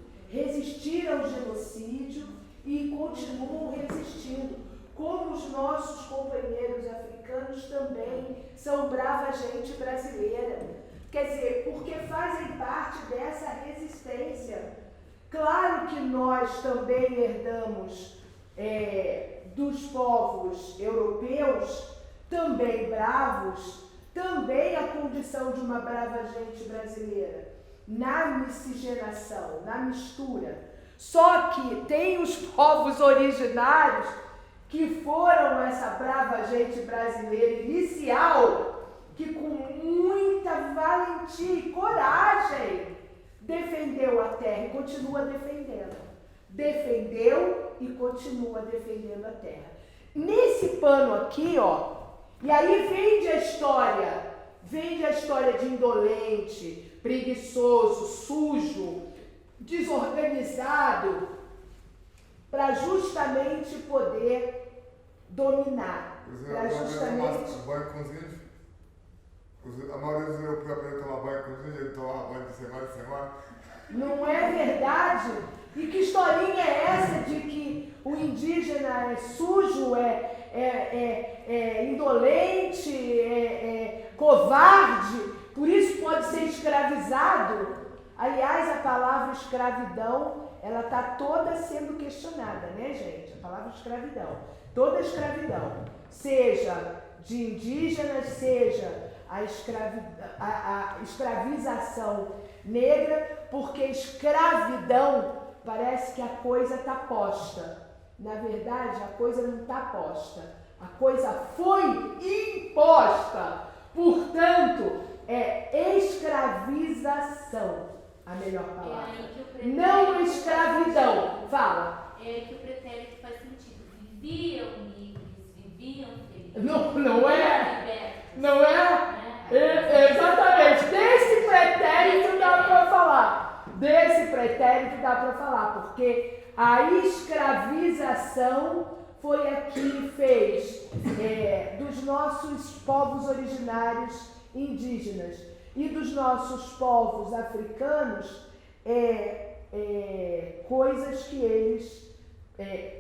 ao genocídio e continuam resistindo. Como os nossos companheiros africanos também são brava gente brasileira. Quer dizer, porque fazem parte dessa resistência. Claro que nós também herdamos dos povos europeus, também bravos, também a condição de uma brava gente brasileira, na miscigenação, na mistura. Só que tem os povos originários que foram essa brava gente brasileira inicial, que com muita valentia e coragem defendeu a terra e continua defendendo. Defendeu e continua defendendo a terra. Nesse pano aqui, ó, e aí vem a história de indolente, preguiçoso, sujo, desorganizado, para justamente poder dominar. Para justamente... A maioria dos europeus aprendeu a tomar banho com os índios, tomava banho de semana em semana. Não é verdade? E que historinha é essa de que o indígena é sujo, indolente, covarde, por isso pode ser escravizado? Aliás, a palavra escravidão, ela está toda sendo questionada, né, gente? A palavra escravidão. Toda escravidão, seja de indígenas, seja a escravização negra, porque escravidão parece que a coisa está posta. Na verdade, a coisa não está posta. A coisa foi imposta. Portanto, é escravização a melhor palavra. Não escravidão. Fala. É que o pretérito faz sentido. Viviam livres, viviam felizes. Não é? Não é? Exatamente. Desse pretérito dá para falar. Porque a escravização foi a que fez dos nossos povos originários indígenas e dos nossos povos africanos coisas que eles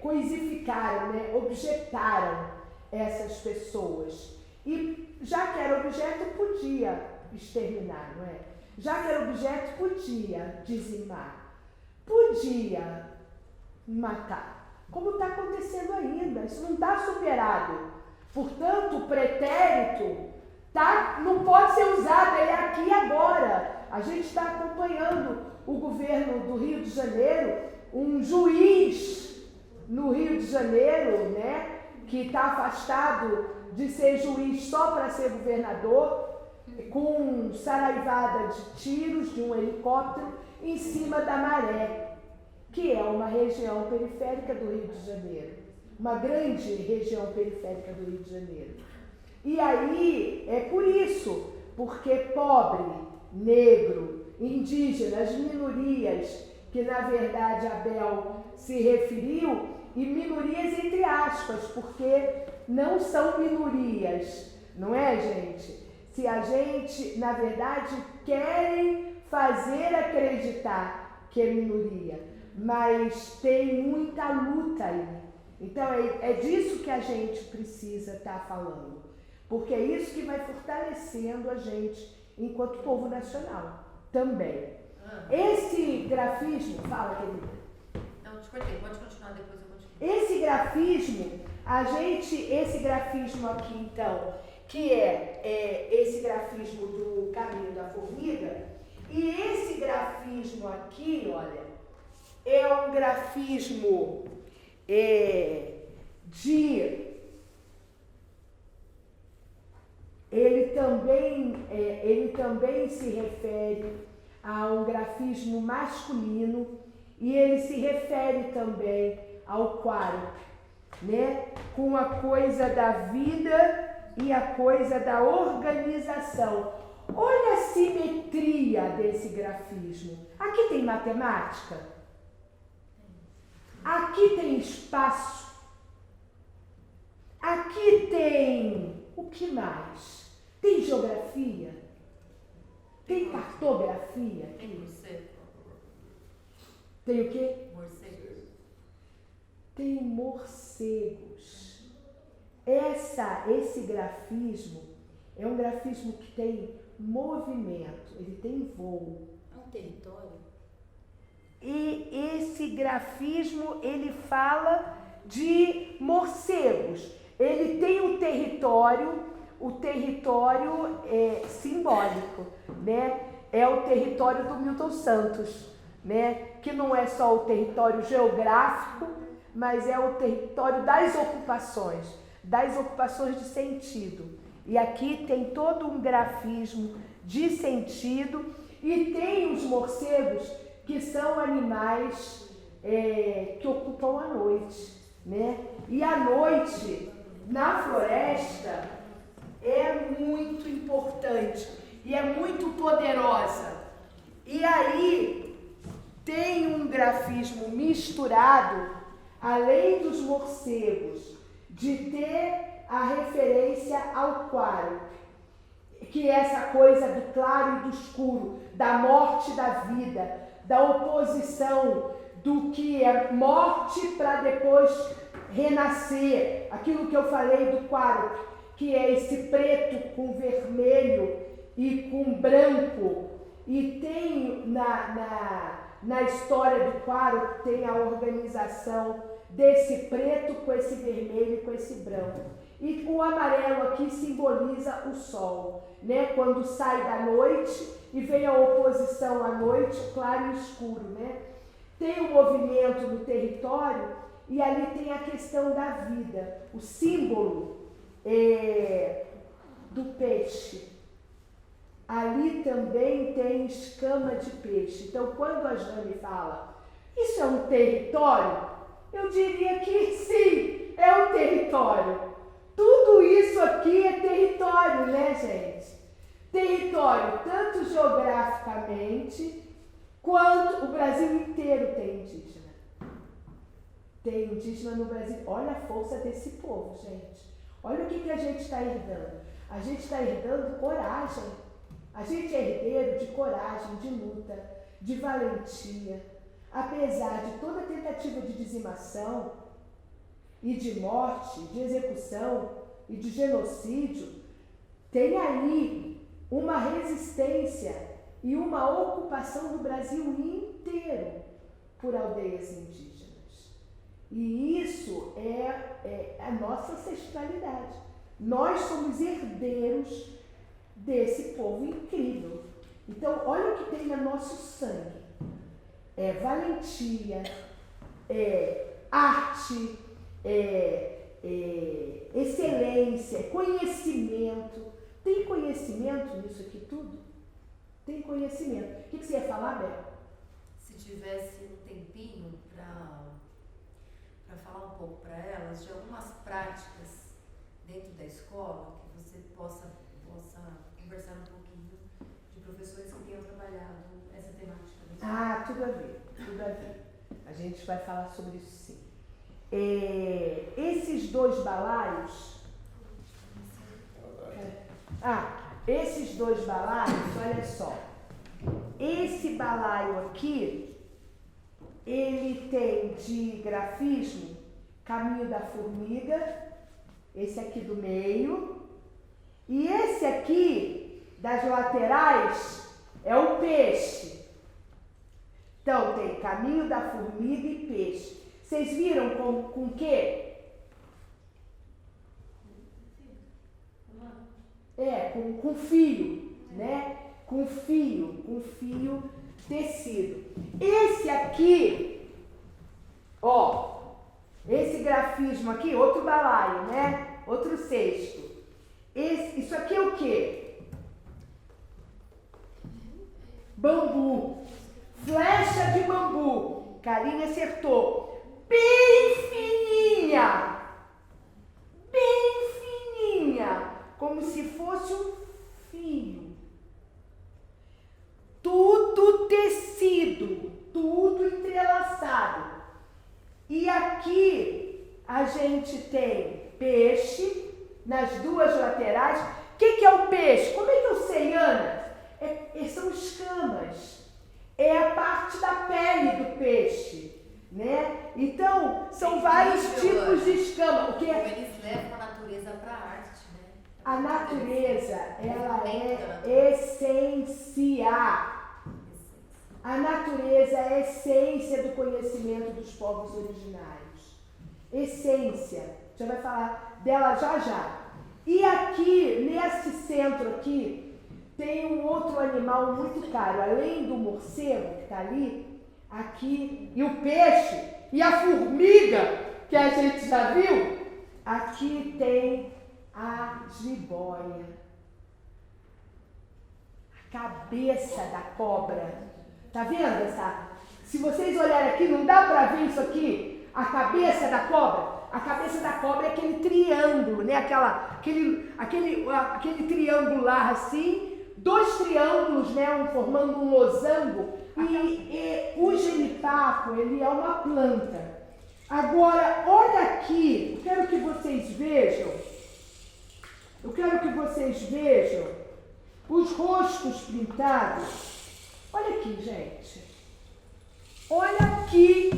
coisificaram, né? Objetaram essas pessoas. E já que era objeto, podia exterminar, não é? Já que era objeto, podia dizimar, podia matar. Como está acontecendo ainda, isso não está superado. Portanto, o pretérito não pode ser usado, é aqui e agora. A gente está acompanhando o governo do Rio de Janeiro, um juiz no Rio de Janeiro, né, que está afastado de ser juiz só para ser governador, com saraivada de tiros de um helicóptero em cima da Maré, que é uma região periférica do Rio de Janeiro, uma grande região periférica do Rio de Janeiro. E aí é por isso, porque pobre, negro, indígena, as minorias, que na verdade Abel se referiu, e minorias entre aspas, porque não são minorias, não é, gente? Se a gente, na verdade, querem fazer acreditar que é minoria, mas tem muita luta aí. Então é disso que a gente precisa estar falando, porque é isso que vai fortalecendo a gente enquanto povo nacional também. Esse grafismo, fala, querida. Não, te cortei, pode continuar, depois eu continuo. Esse grafismo, esse grafismo aqui então, que é esse grafismo do caminho da formiga, e esse grafismo aqui, olha, é um grafismo ele também se refere a um grafismo masculino e ele se refere também ao quarto, né? Com a coisa da vida e a coisa da organização. Olha a simetria desse grafismo. Aqui tem matemática, aqui tem espaço, aqui tem o que mais? Tem geografia, tem cartografia. Tem morcego. Tem o quê? Morcego. Tem morcegos. Esse grafismo é um grafismo que tem movimento, ele tem voo. É um território? E esse grafismo, ele fala de morcegos. Ele tem o território simbólico, né? É o território do Milton Santos, né? Que não é só o território geográfico, mas é o território das ocupações de sentido. E aqui tem todo um grafismo de sentido e tem os morcegos que são animais que ocupam a noite, né? E a noite na floresta é muito importante e é muito poderosa. E aí tem um grafismo misturado, além dos morcegos, de ter a referência ao claro, que é essa coisa do claro e do escuro, da morte e da vida, da oposição do que é morte para depois renascer, aquilo que eu falei do quarto, que é esse preto com vermelho e com branco, e tem na história do quarto, tem a organização desse preto com esse vermelho e com esse branco. E o amarelo aqui simboliza o sol, né? Quando sai da noite e vem a oposição à noite, claro e escuro, né? Tem o movimento no território e ali tem a questão da vida, o símbolo do peixe. Ali também tem escama de peixe. Então, quando a Jane fala, isso é um território? Eu diria que sim, é um território. Tudo isso aqui é território, né, gente? Território, tanto geograficamente, quanto o Brasil inteiro tem indígena. Tem indígena no Brasil. Olha a força desse povo, gente. Olha o que a gente está herdando. A gente está herdando coragem. A gente é herdeiro de coragem, de luta, de valentia. Apesar de toda tentativa de dizimação e de morte, de execução e de genocídio, tem aí uma resistência e uma ocupação do Brasil inteiro por aldeias indígenas. E isso é a nossa ancestralidade. Nós somos herdeiros desse povo incrível. Então, olha o que tem no nosso sangue. É valentia, é arte, excelência, conhecimento. Tem conhecimento nisso aqui tudo? Tem conhecimento. O que você ia falar, Bel? Se tivesse um tempinho para falar um pouco para elas de algumas práticas dentro da escola, que você possa conversar um pouquinho de professores que tenham trabalhado essa temática. Ah, tudo a ver, tudo a ver. A gente vai falar sobre isso sim. esses dois balaios, esses dois balaios, olha só, esse balaio aqui, ele tem de grafismo Caminho da Formiga, esse aqui do meio, e esse aqui das laterais é o peixe. Então tem Caminho da Formiga e peixe. Vocês viram com o quê? Com fio, né? Com fio tecido. Esse aqui, ó, esse grafismo aqui, outro balaio, né? Outro cesto. Isso aqui é o quê? Bambu. Flecha de bambu. Karine acertou. Bem fininha. Bem fininha. Como se fosse um fio. Tudo tecido. Tudo entrelaçado. E aqui a gente tem peixe nas duas laterais. O que é o peixe? Como é que eu sei, Ana? São escamas. É a parte da pele do peixe, né? Então, são vários tipos de escama. O que eles levam a natureza para a arte, né? A natureza, ela é essência. A natureza é a essência do conhecimento dos povos originários. Essência. Já vai falar dela já já. E aqui, nesse centro aqui, tem um outro animal muito caro. Além do morcego que está ali, aqui, e o peixe, e a formiga, que a gente já viu, aqui tem a jiboia. A cabeça da cobra. Tá vendo essa? Se vocês olharem aqui, não dá para ver isso aqui? A cabeça da cobra? A cabeça da cobra é aquele triângulo, né? Aquele triangular assim, dois triângulos, né? Formando um losango. E o genipapo, ele é uma planta. Agora, olha aqui, eu quero que vocês vejam os rostos pintados. Olha aqui, gente. Olha que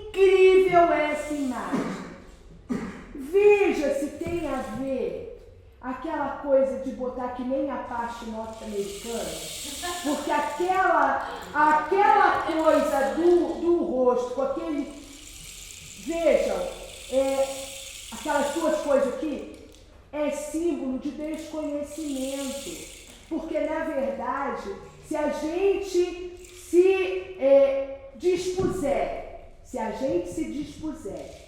incrível essa imagem. Veja se tem a ver aquela coisa de botar que nem a parte norte-americana. Porque aquela coisa do rosto, com aquele... Vejam, aquelas duas coisas aqui, é símbolo de desconhecimento. Porque, na verdade, se a gente se dispuser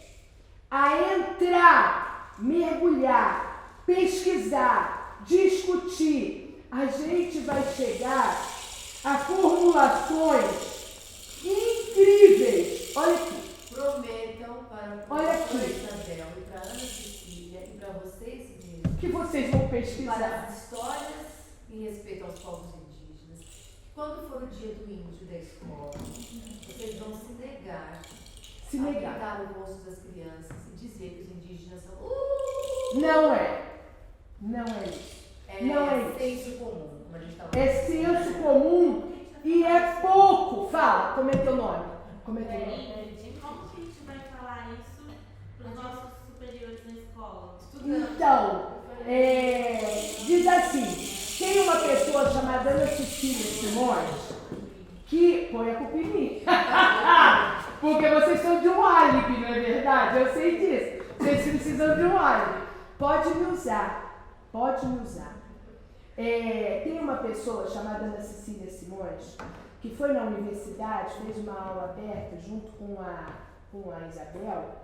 a entrar, mergulhar, pesquisar, discutir, a gente vai chegar a formulações incríveis. Olha aqui. Prometam para a Isabel e para a Ana Cecília e para vocês mesmos que vocês vão pesquisar para as histórias em respeito aos povos indígenas. Quando for o dia do índio da escola, vocês vão se negar a pintar o rosto das crianças e dizer que os indígenas são... Não é isso. É senso comum, como a gente está falando. É senso comum e é pouco. Fala, como é teu nome? Como que a gente vai falar isso para os nossos superiores na escola? Então, diz assim, tem uma pessoa chamada Ana Cecília Simões que põe a culpa em mim. Porque vocês são de um álibi, não é verdade? Eu sei disso. Vocês precisam de um álibi. Pode me usar. Tem uma pessoa chamada Ana Cecília Simões que foi na universidade, fez uma aula aberta junto com a Isabel,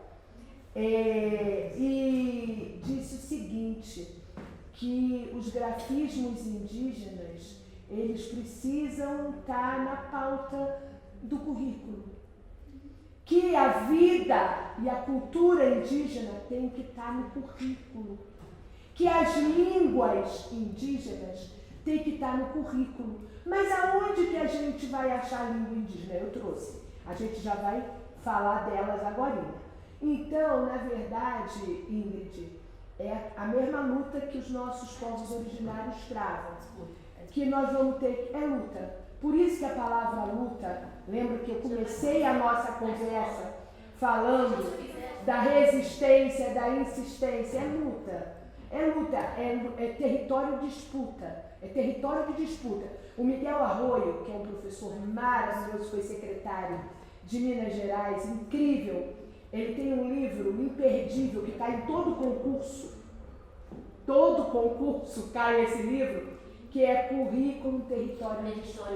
e disse o seguinte, que os grafismos indígenas, eles precisam estar na pauta do currículo. Que a vida e a cultura indígena tem que estar no currículo. Que as línguas indígenas têm que estar no currículo. Mas aonde que a gente vai achar a língua indígena? Eu trouxe. A gente já vai falar delas agora. Então, na verdade, Ingrid, é a mesma luta que os nossos povos originários travam, que nós vamos ter, é luta. Por isso que a palavra luta, lembra que eu comecei a nossa conversa falando da resistência, da insistência, é luta. É luta, é território de disputa, é território de disputa. O Miguel Arroio, que é um professor maravilhoso, foi secretário de Minas Gerais, incrível, ele tem um livro imperdível que está em todo concurso cai esse livro, que é Currículo Território de Disputa.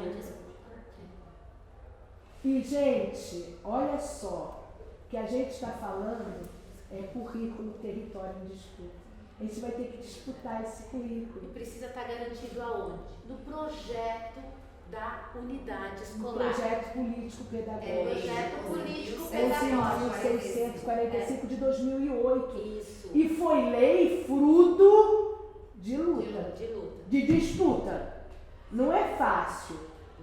E, gente, olha só, o que a gente está falando é currículo território em disputa. A gente vai ter que disputar esse currículo. E precisa estar garantido aonde? No projeto da unidade escolar. No projeto político-pedagógico. Projeto político-pedagógico. 11.645 de 2008. Isso. E foi lei fruto de luta. De luta. De disputa. Não é fácil.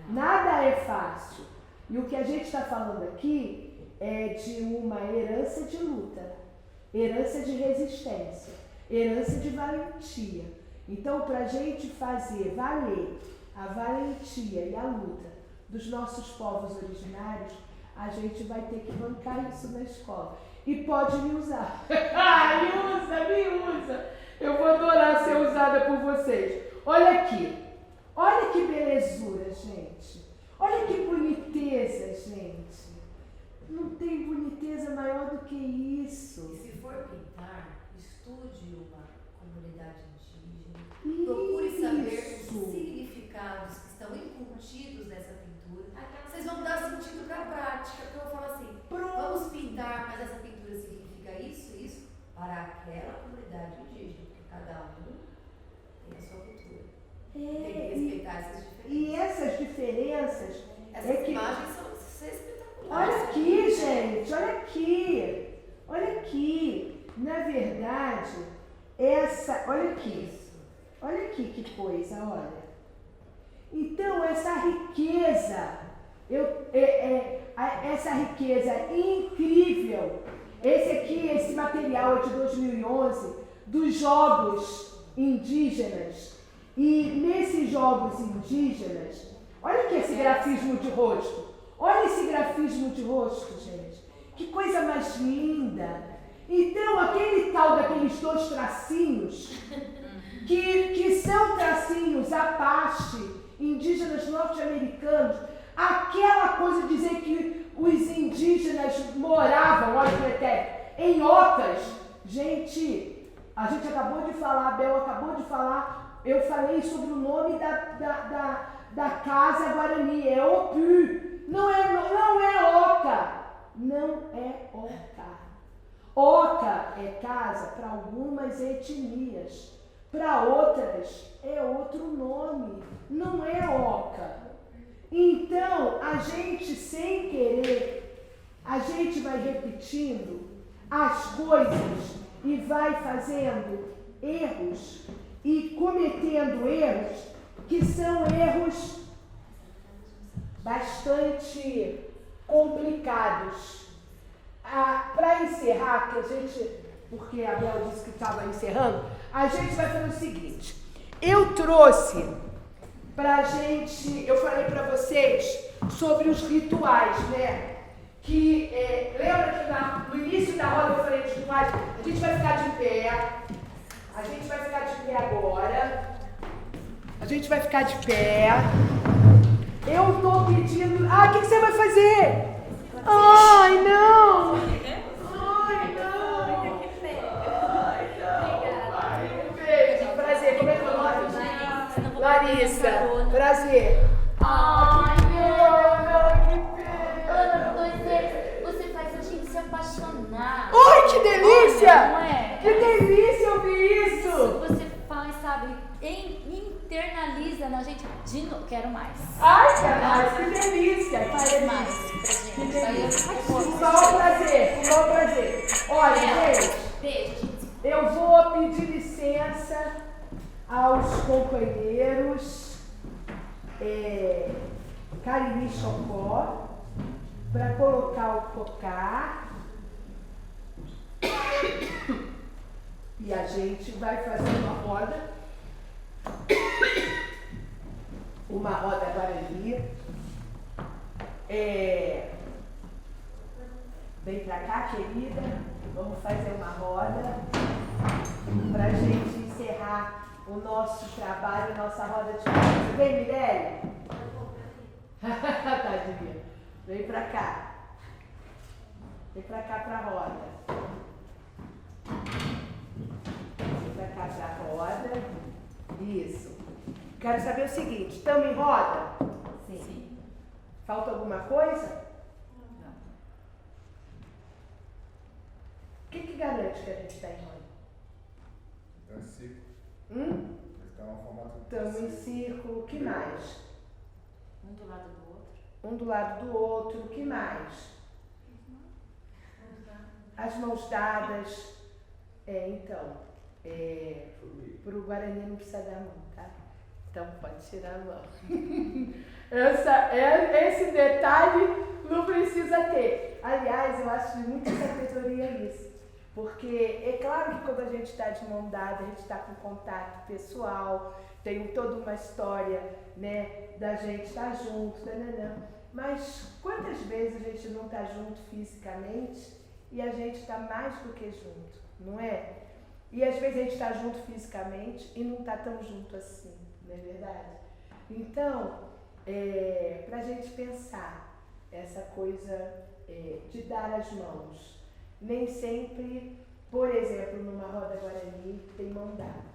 Nada é fácil. E o que a gente está falando aqui é de uma herança de luta, herança de resistência, herança de valentia. Então, para a gente fazer valer a valentia e a luta dos nossos povos originários, a gente vai ter que bancar isso na escola. E pode me usar. Me usa! Eu vou adorar ser usada por vocês. Olha aqui. Olha que belezura, gente. Olha que boniteza, gente. Não tem boniteza maior do que isso. E se for pintar, estude uma comunidade indígena. Procure saber os significados que estão incutidos nessa pintura. Vocês vão dar sentido para a prática. Porque eu falo assim, vamos pintar, mas essa pintura significa isso, para aquela comunidade indígena. Porque cada um tem a sua cultura. Tem que respeitar essas diferenças. E essas diferenças... Essas imagens são espetaculares. Olha aqui, gente, olha aqui. Na verdade, olha aqui que coisa, olha. Então, essa riqueza, essa riqueza incrível, esse material é de 2011, dos jogos indígenas. E nesses jogos indígenas, olha aqui esse grafismo de rosto. Olha esse grafismo de rosto, gente. Que coisa mais linda. Então, aquele tal daqueles dois tracinhos, que são tracinhos Apache, indígenas norte-americanos, aquela coisa de dizer que os indígenas moravam, olha o pretérito, em ocas. Gente, a gente acabou de falar, a Bel acabou de falar, eu falei sobre o nome da casa Guarani, é Opu, não é Oca, não é Oca. Oca é casa para algumas etnias, para outras é outro nome, não é Oca. Então, a gente sem querer, a gente vai repetindo as coisas e vai fazendo erros e cometendo erros que são erros bastante complicados. Para encerrar, porque a Bel disse que estava encerrando, a gente vai fazer o seguinte. Eu trouxe pra gente, eu falei para vocês sobre os rituais, né? Que, lembra que no início da roda eu falei de rituais? A gente vai ficar de pé. A gente vai ficar de pé agora. A gente vai ficar de pé. Eu tô pedindo... o que você vai fazer? Ai, não! Ai, não! Um beijo, prazer. Como é que é o nome? Larissa, prazer. Ai, que Ana, você faz a gente se apaixonar. Ai, que delícia! Olha, não é? Que delícia ouvir isso! Você faz, sabe, internaliza na gente de novo. Quero mais. Ai, que delícia! Faz mais pra Que gente. delícia! Com o prazer. Olha, gente, Beijo. eu vou pedir licença aos companheiros Cariri Chocó para colocar o cocar E a gente vai fazer uma roda Guarani. Vem pra cá, querida. Vamos fazer uma roda pra gente encerrar o nosso trabalho, nossa roda de conversa. Vem, Mirelle. Tadinha. Vem pra cá. Vem pra cá pra roda. Vem pra cá pra roda. Isso. Quero saber o seguinte, estamos em roda? Sim. Falta alguma coisa? Não. O que garante que a gente está em roda? Então, esse ciclo. Está no formato de Estamos em ciclo. círculo, o que mais? Um do lado do outro. Um do lado do outro, o que mais? As mãos dadas. Para o Guarani não precisa dar mão, tá? Então pode tirar a mão. Esse detalhe não precisa ter. Aliás, eu acho de muita sabedoria isso. Porque é claro que quando a gente está de mão dada, a gente está com contato pessoal, tem toda uma história, né, da gente estar junto, mas quantas vezes a gente não está junto fisicamente e a gente está mais do que junto, não é? E às vezes a gente está junto fisicamente e não está tão junto assim, não é verdade? Então, para a gente pensar essa coisa de dar as mãos, nem sempre, por exemplo, numa roda Guarani tem mão dada.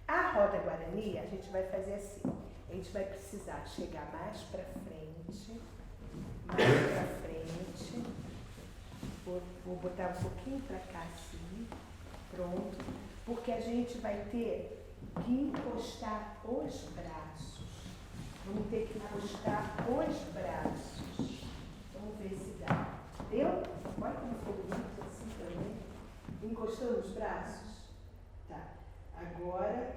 A roda Guarani a gente vai fazer assim, a gente vai precisar chegar mais para frente, vou botar um pouquinho para cá assim, pronto, porque a gente vai ter que encostar os braços, vamos ter que encostar os braços, vamos ver se dá, deu? Olha como ficou bonito assim também, encostando os braços, tá, agora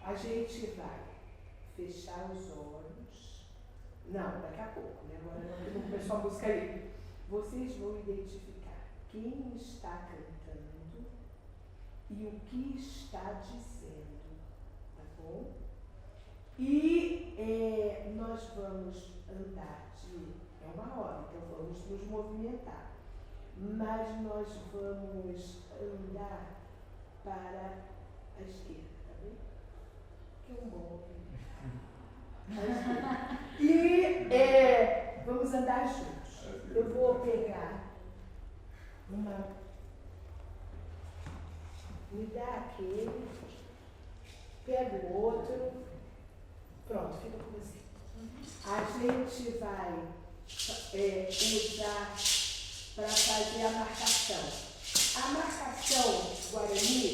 a gente vai fechar os olhos, não, daqui a pouco, né? Agora não vou começar a música aí. Vocês vão identificar quem está cantando e o que está dizendo, tá bom? E nós vamos andar é uma roda, então vamos nos movimentar, mas nós vamos andar para a esquerda, tá bem? Que é um bom movimento. E vamos andar juntos. Eu vou pegar me dá aquele, pega o outro, pronto, fica com você. A gente vai usar para fazer a marcação. A marcação Guarani,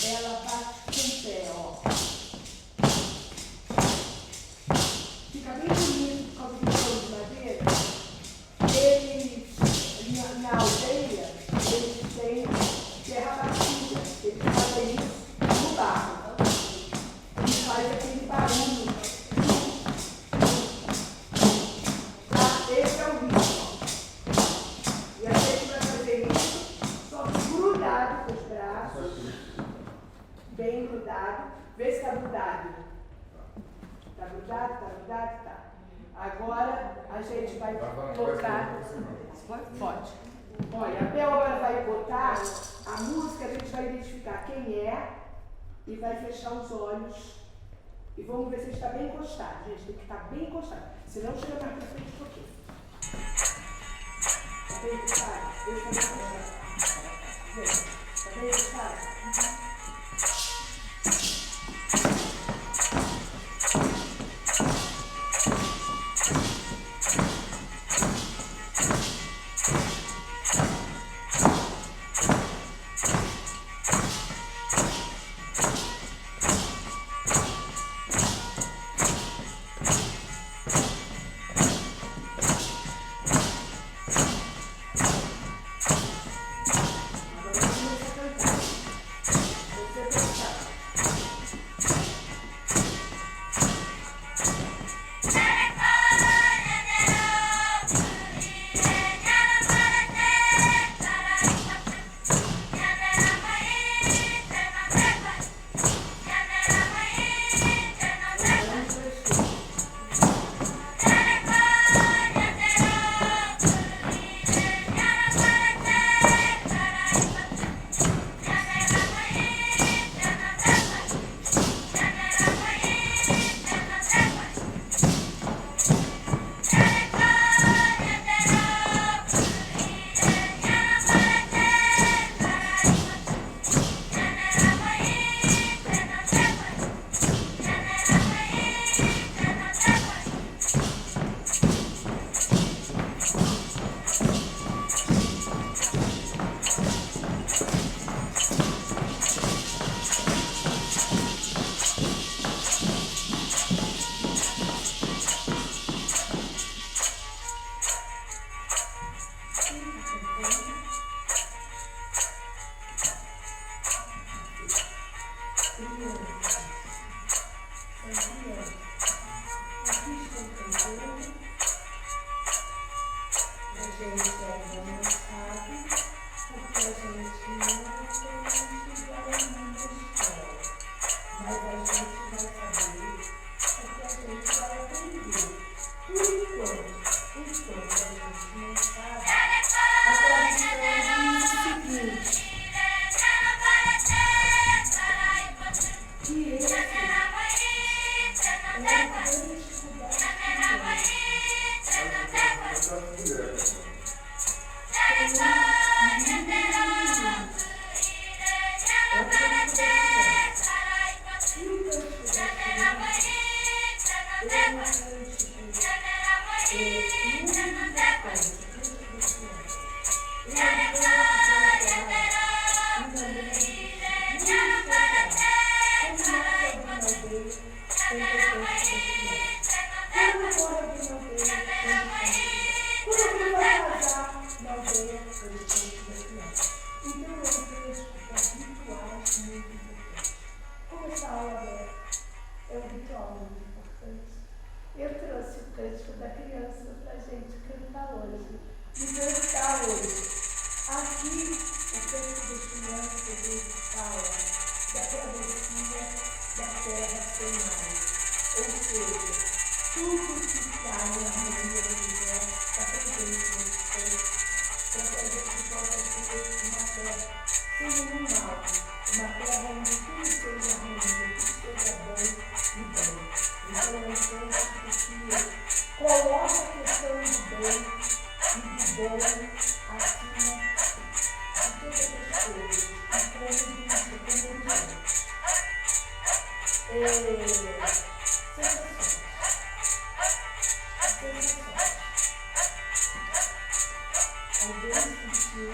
ela bate com o pé, ó. Fica bem bonito por causa do pão de madeira. Eles, na aldeia, eles têm terra batida. Eles fazem isso no barro. Eles fazem aquele barulho. Tá? Esse é o ritmo. E a gente vai fazer isso só grudado com os braços. Bem grudado. Vê se está grudado. Tá grudado? Tá grudado? Tá. Agora a gente vai tocar. Pode. Olha, a Bel agora vai botar a música, a gente vai identificar quem é e vai fechar os olhos. E vamos ver se ele está bem encostado. Gente, tem que estar bem encostado. Senão chega mais pra frente um pouquinho. Está bem encostado? Esse está bem encostado. Está bem encostado? Eu trouxe o cântico da criança para a gente cantar hoje. E cantar hoje. Aqui, o cântico das crianças, ele fala da travessia da terra sem mar. Ou seja, tudo que está em harmonia do universo está presente nesse cântico, para que a gente possa ter uma terra sem nenhum mal. Uma terra onde tudo seja harmonia, tudo seja bom e bom. Então, é um cântico que coloca a questão do bem e do bom acima de todas as coisas. E como isso, alguém sentiu